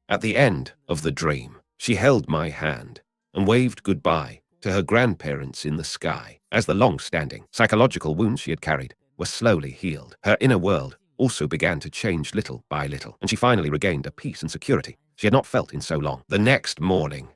At the end of the dream, she held my hand and waved goodbye to her grandparents in the sky. As the long-standing psychological wounds she had carried were slowly healed, her inner world also began to change little by little, and she finally regained a peace and security she had not felt in so long. The next morning,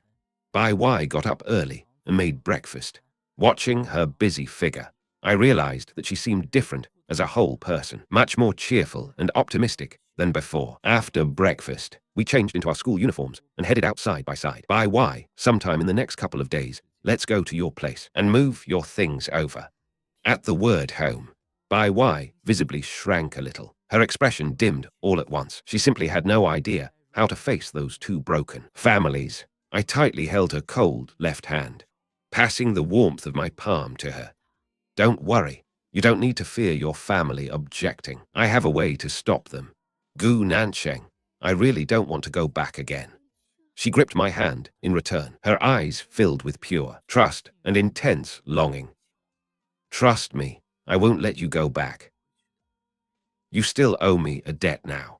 Bai Wei got up early and made breakfast. Watching her busy figure, I realized that she seemed different as a whole person, much more cheerful and optimistic than before. After breakfast, we changed into our school uniforms and headed out side by side. Bai Wei, sometime in the next couple of days, let's go to your place and move your things over. At the word home, Bai Wei visibly shrank a little. Her expression dimmed all at once. She simply had no idea how to face those two broken families. I tightly held her cold left hand, passing the warmth of my palm to her. Don't worry. You don't need to fear your family objecting. I have a way to stop them. Gu Nancheng, I really don't want to go back again. She gripped my hand in return, her eyes filled with pure trust and intense longing. Trust me, I won't let you go back. You still owe me a debt now.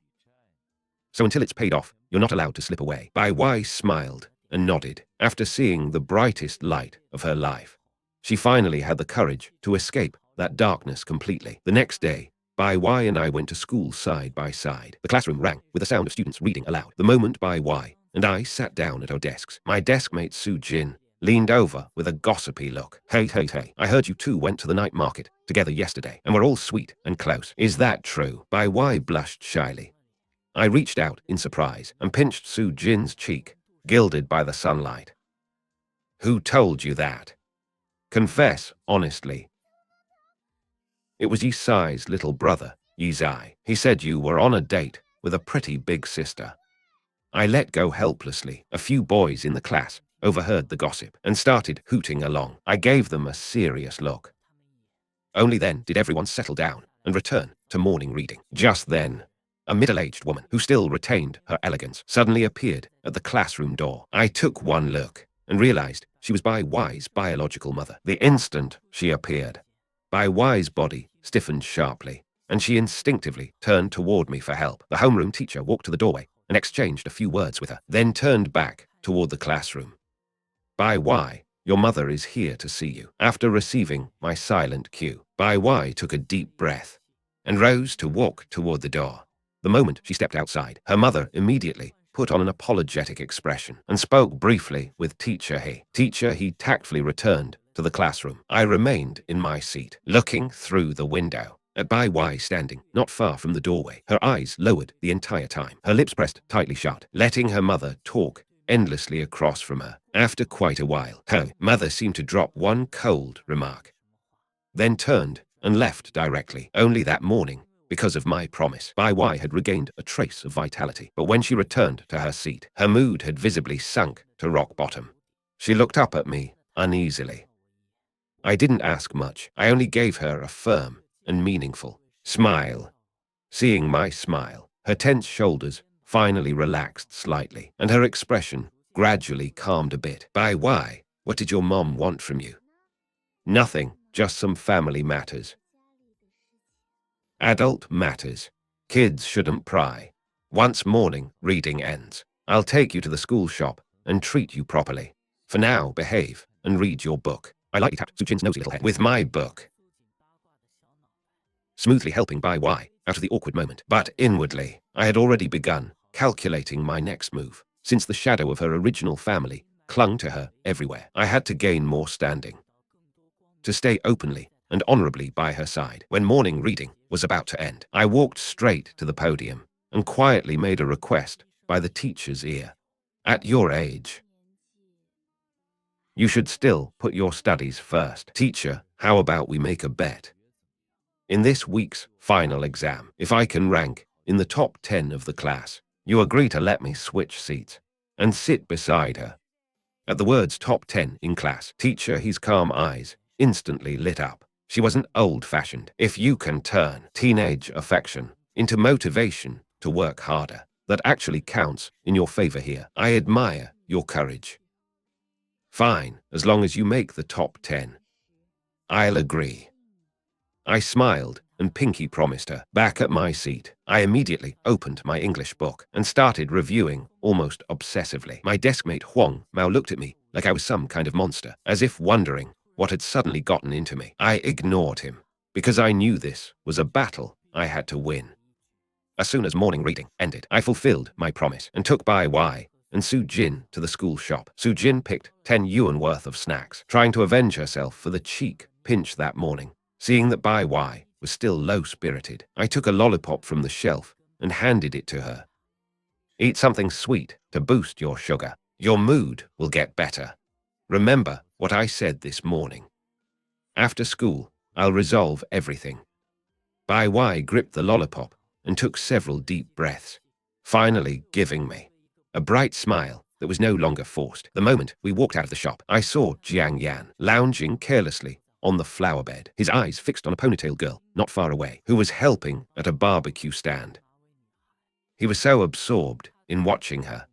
So until it's paid off, you're not allowed to slip away. Bai Wei smiled and nodded after seeing the brightest light of her life. She finally had the courage to escape that darkness completely. The next day, Bai Wei and I went to school side by side. The classroom rang with the sound of students reading aloud. The moment Bai Wei and I sat down at our desks, my desk mate Su Jin leaned over with a gossipy look. Hey, I heard you two went to the night market together yesterday and were all sweet and close. Is that true? Bai Wei blushed shyly. I reached out in surprise and pinched Su Jin's cheek, gilded by the sunlight. Who told you that? Confess honestly. It was Yi Sai's little brother, Yi Zai. He said you were on a date with a pretty big sister. I let go helplessly. A few boys in the class overheard the gossip and started hooting along. I gave them a serious look. Only then did everyone settle down and return to morning reading. Just then, a middle-aged woman, who still retained her elegance, suddenly appeared at the classroom door. I took one look and realized she was Bai Wei's biological mother. The instant she appeared, Bai Wei's body stiffened sharply, and she instinctively turned toward me for help. The homeroom teacher walked to the doorway and exchanged a few words with her, then turned back toward the classroom. Bai Wei, your mother is here to see you. After receiving my silent cue, Bai Wei took a deep breath and rose to walk toward the door. The moment she stepped outside, her mother immediately put on an apologetic expression and spoke briefly with Teacher He. Teacher He tactfully returned to the classroom. I remained in my seat, looking through the window at Bai Wei standing not far from the doorway, her eyes lowered the entire time, her lips pressed tightly shut, letting her mother talk endlessly across from her. After quite a while, her mother seemed to drop one cold remark, then turned and left directly. Only that morning, because of my promise, Bai Wei had regained a trace of vitality. But when she returned to her seat, her mood had visibly sunk to rock bottom. She looked up at me uneasily. I didn't ask much. I only gave her a firm and meaningful smile. Seeing my smile, her tense shoulders finally relaxed slightly, and her expression gradually calmed a bit. Bai Wei, what did your mom want from you? Nothing, just some family matters. Adult matters. Kids shouldn't pry. Once morning reading ends, I'll take you to the school shop and treat you properly. For now, behave and read your book. I lightly tapped Su Jin's nosy little head with my book, smoothly helping Bai Wei out of the awkward moment. But inwardly, I had already begun calculating my next move. Since the shadow of her original family clung to her everywhere, I had to gain more standing, to stay openly and honorably by her side. When morning reading was about to end, I walked straight to the podium and quietly made a request by the teacher's ear. At your age, you should still put your studies first. Teacher, how about we make a bet? In this week's final exam, if I can rank in the top 10 of the class, you agree to let me switch seats and sit beside her. At the words top 10 in class, teacher, his calm eyes instantly lit up. She wasn't old-fashioned. If you can turn teenage affection into motivation to work harder, that actually counts in your favor here. I admire your courage. Fine, as long as you make the top 10. I'll agree. I smiled, and Pinky promised her. Back at my seat, I immediately opened my English book and started reviewing almost obsessively. My deskmate Huang Mao looked at me like I was some kind of monster, as if wondering what had suddenly gotten into me. I ignored him, because I knew this was a battle I had to win. As soon as morning reading ended, I fulfilled my promise and took Bai Wei and Su Jin to the school shop. Su Jin picked 10 yuan worth of snacks, trying to avenge herself for the cheek pinch that morning. Seeing that Bai Wei was still low-spirited, I took a lollipop from the shelf and handed it to her. Eat something sweet to boost your sugar. Your mood will get better. Remember what I said this morning. After school, I'll resolve everything. Bai Wei gripped the lollipop and took several deep breaths, finally giving me a bright smile that was no longer forced. The moment we walked out of the shop, I saw Jiang Yan lounging carelessly on the flower bed, his eyes fixed on a ponytail girl not far away, who was helping at a barbecue stand. He was so absorbed in watching her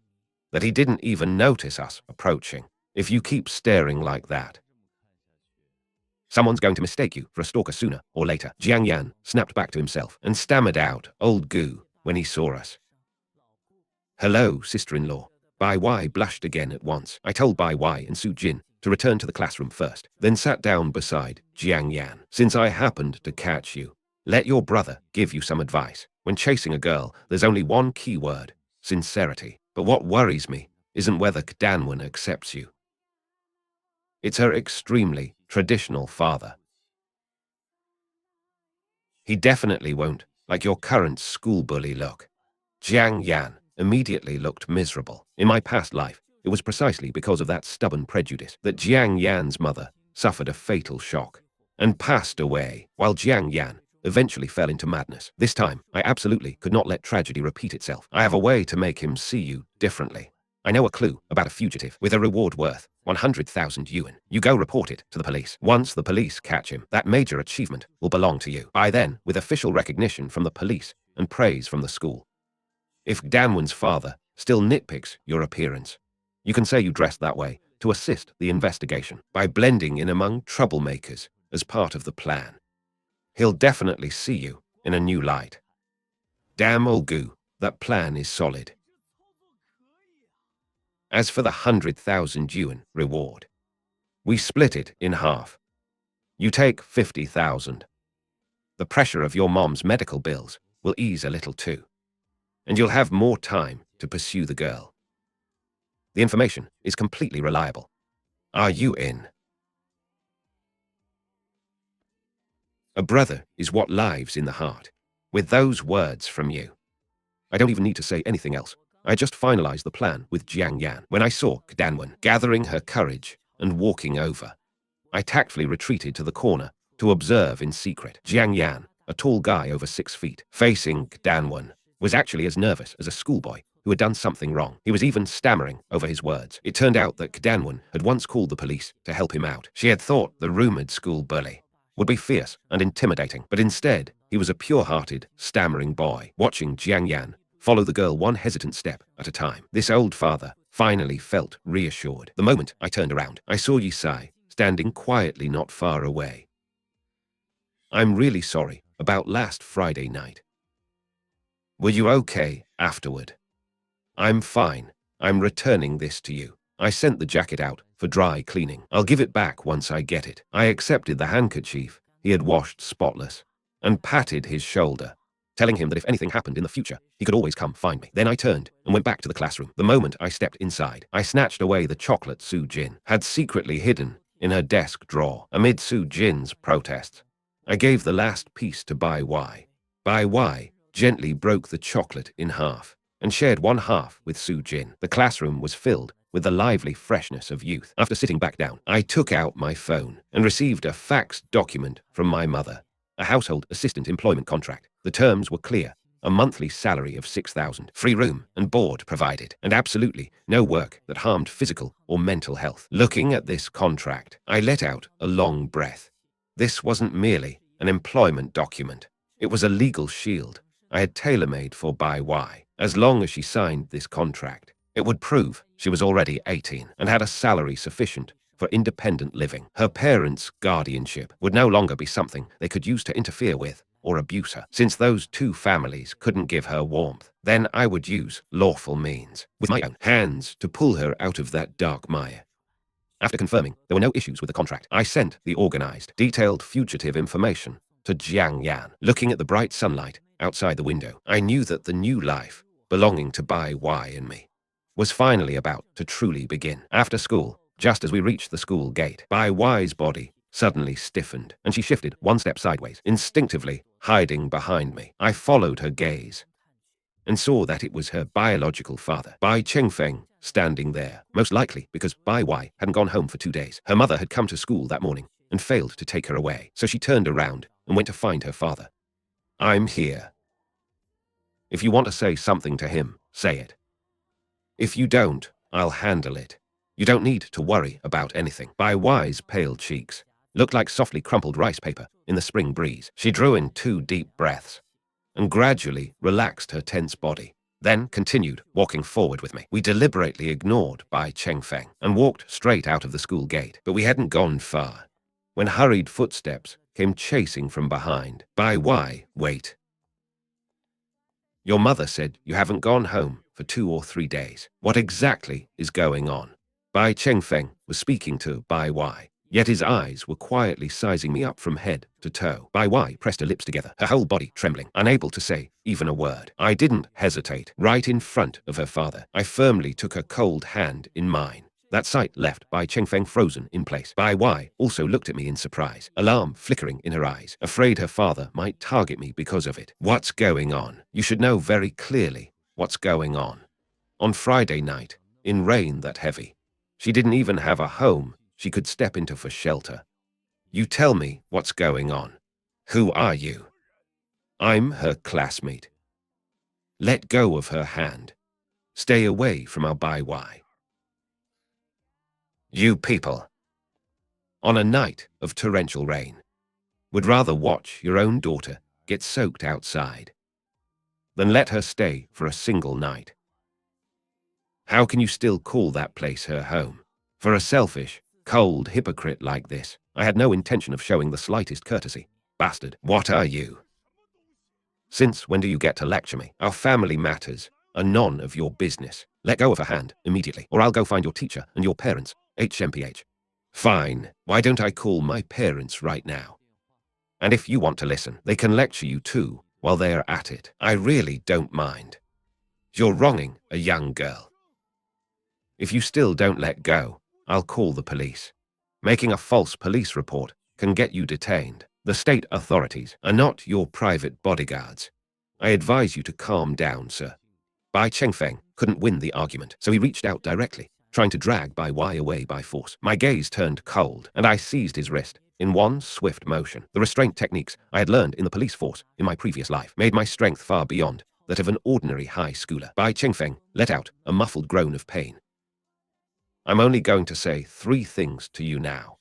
that he didn't even notice us approaching. If you keep staring like that, someone's going to mistake you for a stalker sooner or later. Jiang Yan snapped back to himself and stammered out, "Old Gu," when he saw us. "Hello, sister-in-law." Bai Wei blushed again at once. I told Bai Wei and Su Jin to return to the classroom first, then sat down beside Jiang Yan. Since I happened to catch you, let your brother give you some advice. When chasing a girl, there's only one key word: sincerity. But what worries me isn't whether Danwen accepts you. It's her extremely traditional father. He definitely won't like your current school bully look. Jiang Yan immediately looked miserable. In my past life, it was precisely because of that stubborn prejudice that Jiang Yan's mother suffered a fatal shock and passed away, while Jiang Yan eventually fell into madness. This time, I absolutely could not let tragedy repeat itself. I have a way to make him see you differently. I know a clue about a fugitive with a reward worth 100,000 yuan. You go report it to the police. Once the police catch him, that major achievement will belong to you. By then, with official recognition from the police and praise from the school. If Danwen's father still nitpicks your appearance, you can say you dressed that way to assist the investigation by blending in among troublemakers as part of the plan. He'll definitely see you in a new light. Damn, old Gu, that plan is solid. As for the 100,000 yuan reward, we split it in half. You take 50,000. The pressure of your mom's medical bills will ease a little too, and you'll have more time to pursue the girl. The information is completely reliable. Are you in? A brother is what lives in the heart. With those words from you, I don't even need to say anything else. I just finalized the plan with Jiang Yan when I saw Danwen gathering her courage and walking over. I tactfully retreated to the corner to observe in secret. Jiang Yan, a tall guy over 6 feet, facing Danwen, was actually as nervous as a schoolboy who had done something wrong. He was even stammering over his words. It turned out that Danwen had once called the police to help him out. She had thought the rumored school bully would be fierce and intimidating, but instead, he was a pure-hearted, stammering boy. Watching Jiang Yan follow the girl one hesitant step at a time, this old father finally felt reassured. The moment I turned around, I saw Yisai standing quietly not far away. "I'm really sorry about last Friday night. Were you okay afterward?" "I'm fine. I'm returning this to you. I sent the jacket out for dry cleaning. I'll give it back once I get it." I accepted the handkerchief he had washed spotless and patted his shoulder, telling him that if anything happened in the future, he could always come find me. Then I turned and went back to the classroom. The moment I stepped inside, I snatched away the chocolate Su Jin had secretly hidden in her desk drawer. Amid Su Jin's protests, I gave the last piece to Bai Wei. Bai Wei gently broke the chocolate in half and shared one half with Su Jin. The classroom was filled with the lively freshness of youth. After sitting back down, I took out my phone and received a faxed document from my mother, a household assistant employment contract. The terms were clear. A monthly salary of 6,000, free room and board provided, and absolutely no work that harmed physical or mental health. Looking at this contract, I let out a long breath. This wasn't merely an employment document. It was a legal shield I had tailor-made for Bai Wei. As long as she signed this contract, it would prove she was already 18 and had a salary sufficient for independent living. Her parents' guardianship would no longer be something they could use to interfere with or abuse her. Since those two families couldn't give her warmth, then I would use lawful means with my own hands to pull her out of that dark mire. After confirming there were no issues with the contract, I sent the organized, detailed fugitive information to Jiang Yan. Looking at the bright sunlight outside the window, I knew that the new life belonging to Bai Wei and me was finally about to truly begin. After school, just as we reached the school gate, Bai Wei's body suddenly stiffened, and she shifted one step sideways, instinctively hiding behind me. I followed her gaze and saw that it was her biological father, Bai Chengfeng, standing there, most likely because Bai Wei hadn't gone home for 2 days. Her mother had come to school that morning and failed to take her away, so she turned around and went to find her father. "I'm here. If you want to say something to him, say it. If you don't, I'll handle it. You don't need to worry about anything." Bai Wei's pale cheeks looked like softly crumpled rice paper in the spring breeze. She drew in 2 deep breaths and gradually relaxed her tense body, then continued walking forward with me. We deliberately ignored Bai Chengfeng and walked straight out of the school gate, but we hadn't gone far when hurried footsteps came chasing from behind. "Bai Wei, wait. Your mother said you haven't gone home for 2 or 3 days. What exactly is going on?" Bai Chengfeng was speaking to Bai Wei, yet his eyes were quietly sizing me up from head to toe. Bai Wei pressed her lips together, her whole body trembling, unable to say even a word. I didn't hesitate. Right in front of her father, I firmly took her cold hand in mine. That sight left Bai Chengfeng frozen in place. Bai Wei also looked at me in surprise, alarm flickering in her eyes, afraid her father might target me because of it. "What's going on? You should know very clearly what's going on. On Friday night, in rain that heavy, she didn't even have a home she could step into for shelter. You tell me what's going on. Who are you?" "I'm her classmate." "Let go of her hand. Stay away from our Bai Wei." "You people, on a night of torrential rain, would rather watch your own daughter get soaked outside than let her stay for a single night. How can you still call that place her home? For a selfish, cold hypocrite like this, I had no intention of showing the slightest courtesy. Bastard, what are you? Since when do you get to lecture me? Our family matters are none of your business. Let go of her hand immediately, or I'll go find your teacher and your parents. HMPH. Fine. Why don't I call my parents right now? And if you want to listen, they can lecture you too while they are at it. I really don't mind. You're wronging a young girl. If you still don't let go, I'll call the police. Making a false police report can get you detained. The state authorities are not your private bodyguards. I advise you to calm down, sir." Bai Chengfeng couldn't win the argument, so he reached out directly, trying to drag Bai Wei away by force. My gaze turned cold, and I seized his wrist in one swift motion. The restraint techniques I had learned in the police force in my previous life made my strength far beyond that of an ordinary high schooler. Bai Chengfeng let out a muffled groan of pain. "I'm only going to say 3 things to you now.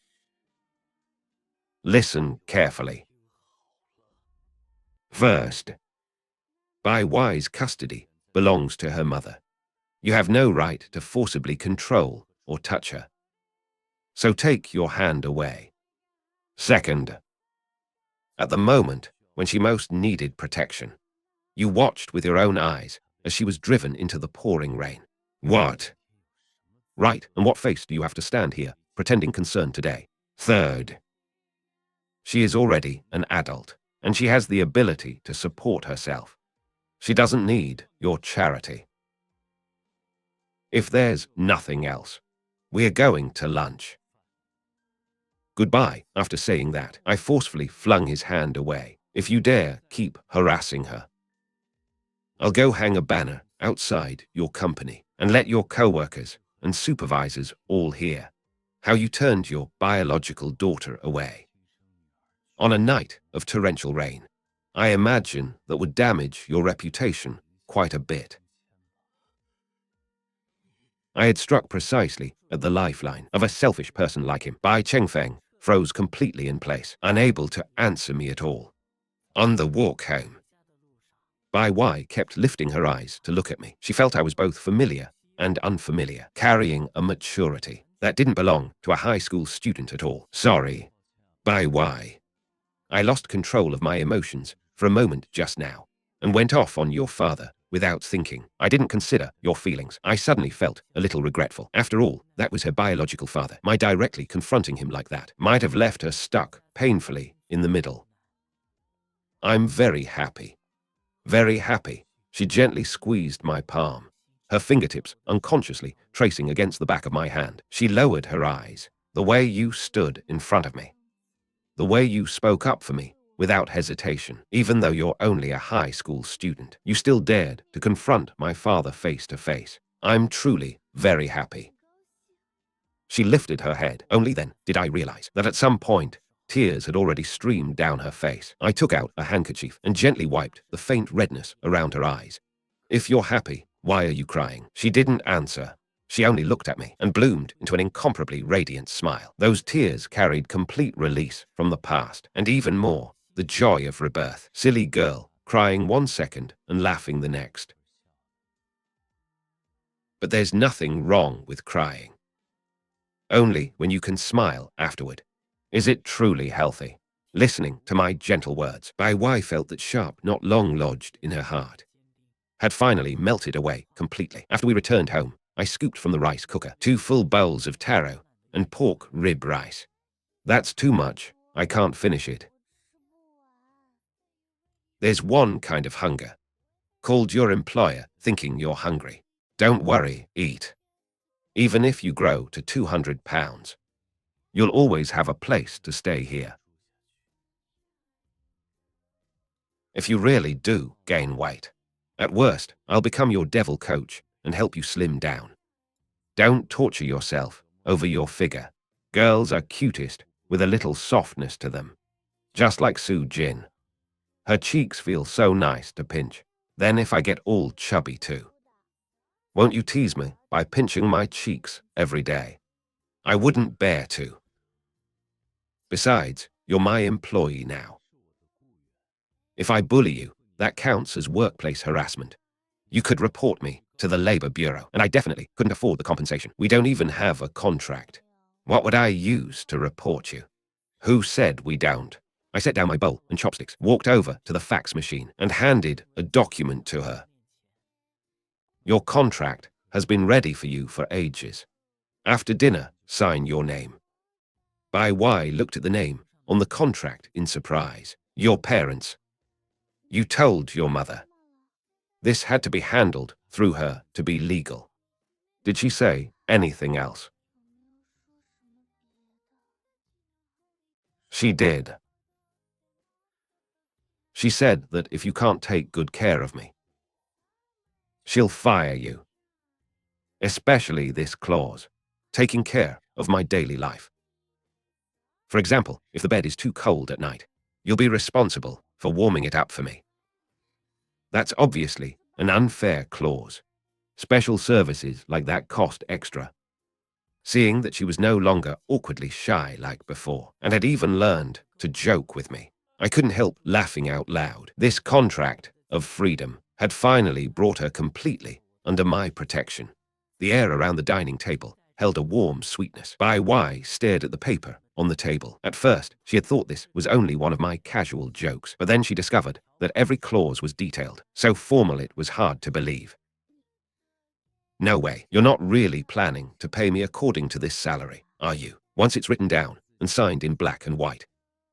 Listen carefully. First, Bai Wei's custody belongs to her mother. You have no right to forcibly control or touch her. So take your hand away. Second, at the moment when she most needed protection, you watched with your own eyes as she was driven into the pouring rain. What? Right, and what face do you have to stand here, pretending concerned today? Third, she is already an adult, and she has the ability to support herself. She doesn't need your charity. If there's nothing else, we are going to lunch." Goodbye. After saying that, I forcefully flung his hand away. "If you dare keep harassing her, I'll go hang a banner outside your company and let your co-workers and supervisors all hear how you turned your biological daughter away on a night of torrential rain. I imagine that would damage your reputation quite a bit. I had struck precisely at the lifeline of a selfish person like him. Bai Chengfeng froze completely in place, unable to answer me at all. On the walk home, Bai Wei kept lifting her eyes to look at me. She felt I was both familiar and unfamiliar, carrying a maturity that didn't belong to a high school student at all. Sorry, Bai Wei. I lost control of my emotions for a moment just now and went off on your father without thinking. I didn't consider your feelings. I suddenly felt a little regretful. After all, that was her biological father. My directly confronting him like that might have left her stuck painfully in the middle. I'm very happy. Very happy. She gently squeezed my palm, her fingertips unconsciously tracing against the back of my hand. She lowered her eyes. The way you stood in front of me. The way you spoke up for me without hesitation. Even though you're only a high school student, you still dared to confront my father face to face. I'm truly very happy. She lifted her head. Only then did I realize that at some point, tears had already streamed down her face. I took out a handkerchief and gently wiped the faint redness around her eyes. If you're happy, why are you crying? She didn't answer. She only looked at me and bloomed into an incomparably radiant smile. Those tears carried complete release from the past, and even more, the joy of rebirth. Silly girl, crying 1 second and laughing the next. But there's nothing wrong with crying. Only when you can smile afterward. Is it truly healthy? Listening to my gentle words, Bai Wei felt that sharp, not long lodged in her heart, had finally melted away completely. After we returned home, I scooped from the rice cooker 2 full bowls of taro and pork rib rice. That's too much. I can't finish it. There's one kind of hunger, called your employer thinking you're hungry. Don't worry, eat. Even if you grow to 200 pounds, you'll always have a place to stay here. If you really do gain weight, at worst, I'll become your devil coach and help you slim down. Don't torture yourself over your figure. Girls are cutest with a little softness to them. Just like Su Jin. Her cheeks feel so nice to pinch. Then if I get all chubby too. Won't you tease me by pinching my cheeks every day? I wouldn't bear to. Besides, you're my employee now. If I bully you, that counts as workplace harassment. You could report me to the Labor Bureau, and I definitely couldn't afford the compensation. We don't even have a contract. What would I use to report you? Who said we don't? I set down my bowl and chopsticks, walked over to the fax machine, and handed a document to her. Your contract has been ready for you for ages. After dinner, sign your name. Bai Wei looked at the name on the contract in surprise. Your parents. You told your mother. This had to be handled through her to be legal. Did she say anything else? She did. She said that if you can't take good care of me, she'll fire you. Especially this clause, taking care of my daily life. For example, if the bed is too cold at night, you'll be responsible for warming it up for me. That's obviously an unfair clause. Special services like that cost extra. Seeing that she was no longer awkwardly shy like before, and had even learned to joke with me, I couldn't help laughing out loud. This contract of freedom had finally brought her completely under my protection. The air around the dining table held a warm sweetness. Bai Wei stared at the paper on the table. At first, she had thought this was only one of my casual jokes, but then she discovered that every clause was detailed, so formal it was hard to believe. No way, you're not really planning to pay me according to this salary, are you? Once it's written down and signed in black and white.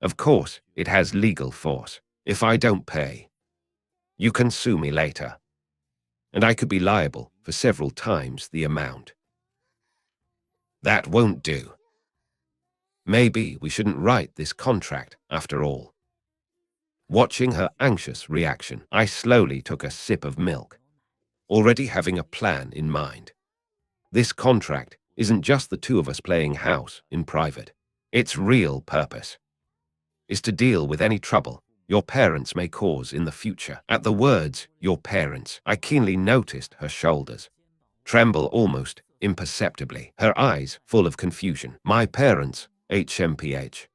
Of course, it has legal force. If I don't pay, you can sue me later. And I could be liable for several times the amount. That won't do. Maybe we shouldn't write this contract after all. Watching her anxious reaction, I slowly took a sip of milk, already having a plan in mind. This contract isn't just the two of us playing house in private. Its real purpose is to deal with any trouble your parents may cause in the future. At the words, your parents, I keenly noticed her shoulders tremble almost imperceptibly, her eyes full of confusion. My parents, HMPH.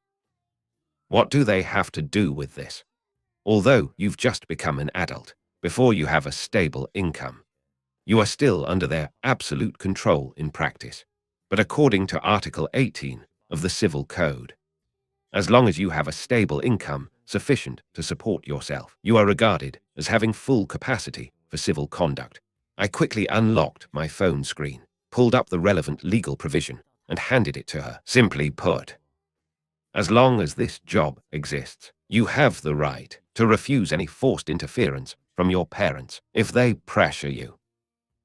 What do they have to do with this? Although you've just become an adult, before you have a stable income, you are still under their absolute control in practice. But according to Article 18 of the Civil Code, as long as you have a stable income sufficient to support yourself, you are regarded as having full capacity for civil conduct. I quickly unlocked my phone screen, pulled up the relevant legal provision, and handed it to her. Simply put, as long as this job exists, you have the right to refuse any forced interference from your parents. If they pressure you,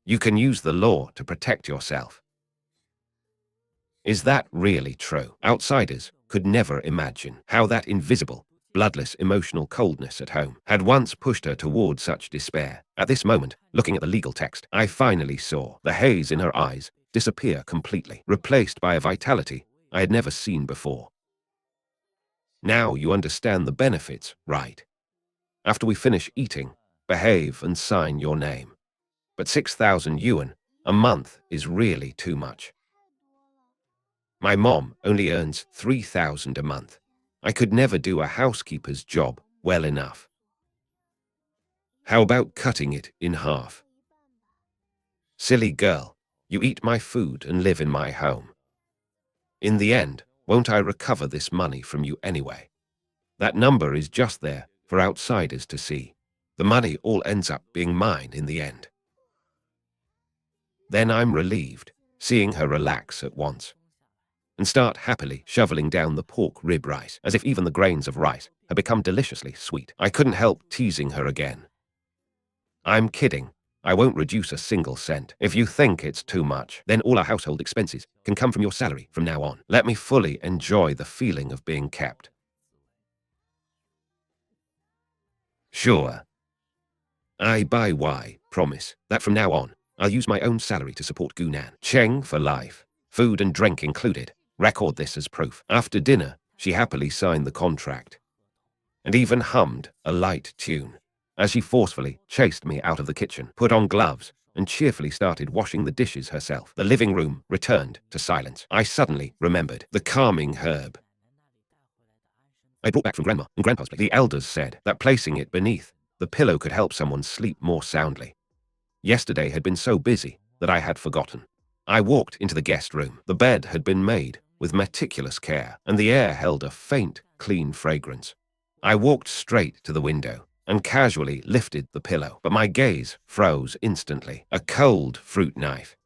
you can use the law to protect yourself. Is that really true? Outsiders could never imagine how that invisible, bloodless emotional coldness at home had once pushed her toward such despair. At this moment, looking at the legal text, I finally saw the haze in her eyes disappear completely, replaced by a vitality I had never seen before. Now you understand the benefits, right? After we finish eating, behave and sign your name. But 6,000 yuan a month is really too much. My mom only earns 3,000 a month. I could never do a housekeeper's job well enough. How about cutting it in half? Silly girl, you eat my food and live in my home. In the end, won't I recover this money from you anyway? That number is just there for outsiders to see. The money all ends up being mine in the end. Then I'm relieved, seeing her relax at once and start happily shoveling down the pork rib rice, as if even the grains of rice had become deliciously sweet. I couldn't help teasing her again. I'm kidding. I won't reduce a single cent. If you think it's too much, then all our household expenses can come from your salary from now on. Let me fully enjoy the feeling of being kept. Sure. I, Bai Wei, promise that from now on, I'll use my own salary to support Gu Nancheng for life, food and drink included. Record this as proof. After dinner, she happily signed the contract and even hummed a light tune as she forcefully chased me out of the kitchen, put on gloves, and cheerfully started washing the dishes herself. The living room returned to silence. I suddenly remembered the calming herb I brought back from Grandma and Grandpa's place. The elders said that placing it beneath the pillow could help someone sleep more soundly. Yesterday had been so busy that I had forgotten. I walked into the guest room. The bed had been made with meticulous care, and the air held a faint, clean fragrance. I walked straight to the window and casually lifted the pillow, but my gaze froze instantly. A cold fruit knife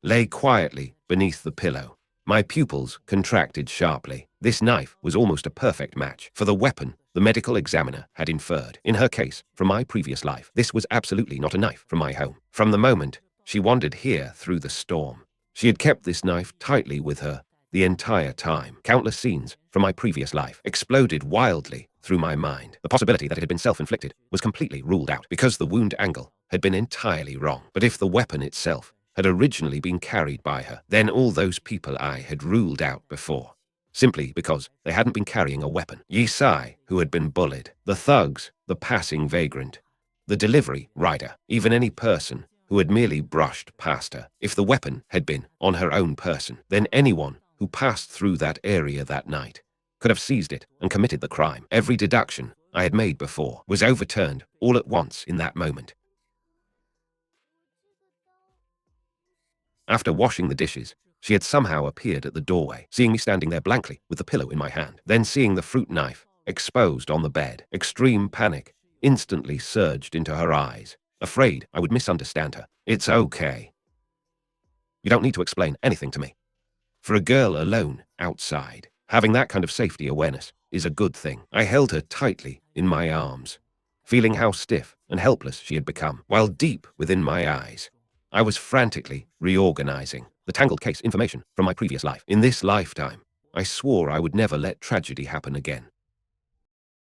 lay quietly beneath the pillow. My pupils contracted sharply. This knife was almost a perfect match for the weapon the medical examiner had inferred. In her case, from my previous life, this was absolutely not a knife from my home. From the moment she wandered here through the storm, she had kept this knife tightly with her the entire time. Countless scenes from my previous life exploded wildly through my mind. The possibility that it had been self-inflicted was completely ruled out because the wound angle had been entirely wrong. But if the weapon itself had originally been carried by her, then all those people I had ruled out before, simply because they hadn't been carrying a weapon. Yi Sai, who had been bullied, the thugs, the passing vagrant, the delivery rider, even any person who had merely brushed past her. If the weapon had been on her own person, then anyone who passed through that area that night could have seized it and committed the crime. Every deduction I had made before was overturned all at once in that moment. After washing the dishes, she had somehow appeared at the doorway, seeing me standing there blankly with the pillow in my hand. Then seeing the fruit knife exposed on the bed, extreme panic instantly surged into her eyes, afraid I would misunderstand her. It's okay. You don't need to explain anything to me. For a girl alone outside, having that kind of safety awareness is a good thing. I held her tightly in my arms, feeling how stiff and helpless she had become, while deep within my eyes, I was frantically reorganizing the tangled case information from my previous life. In this lifetime, I swore I would never let tragedy happen again.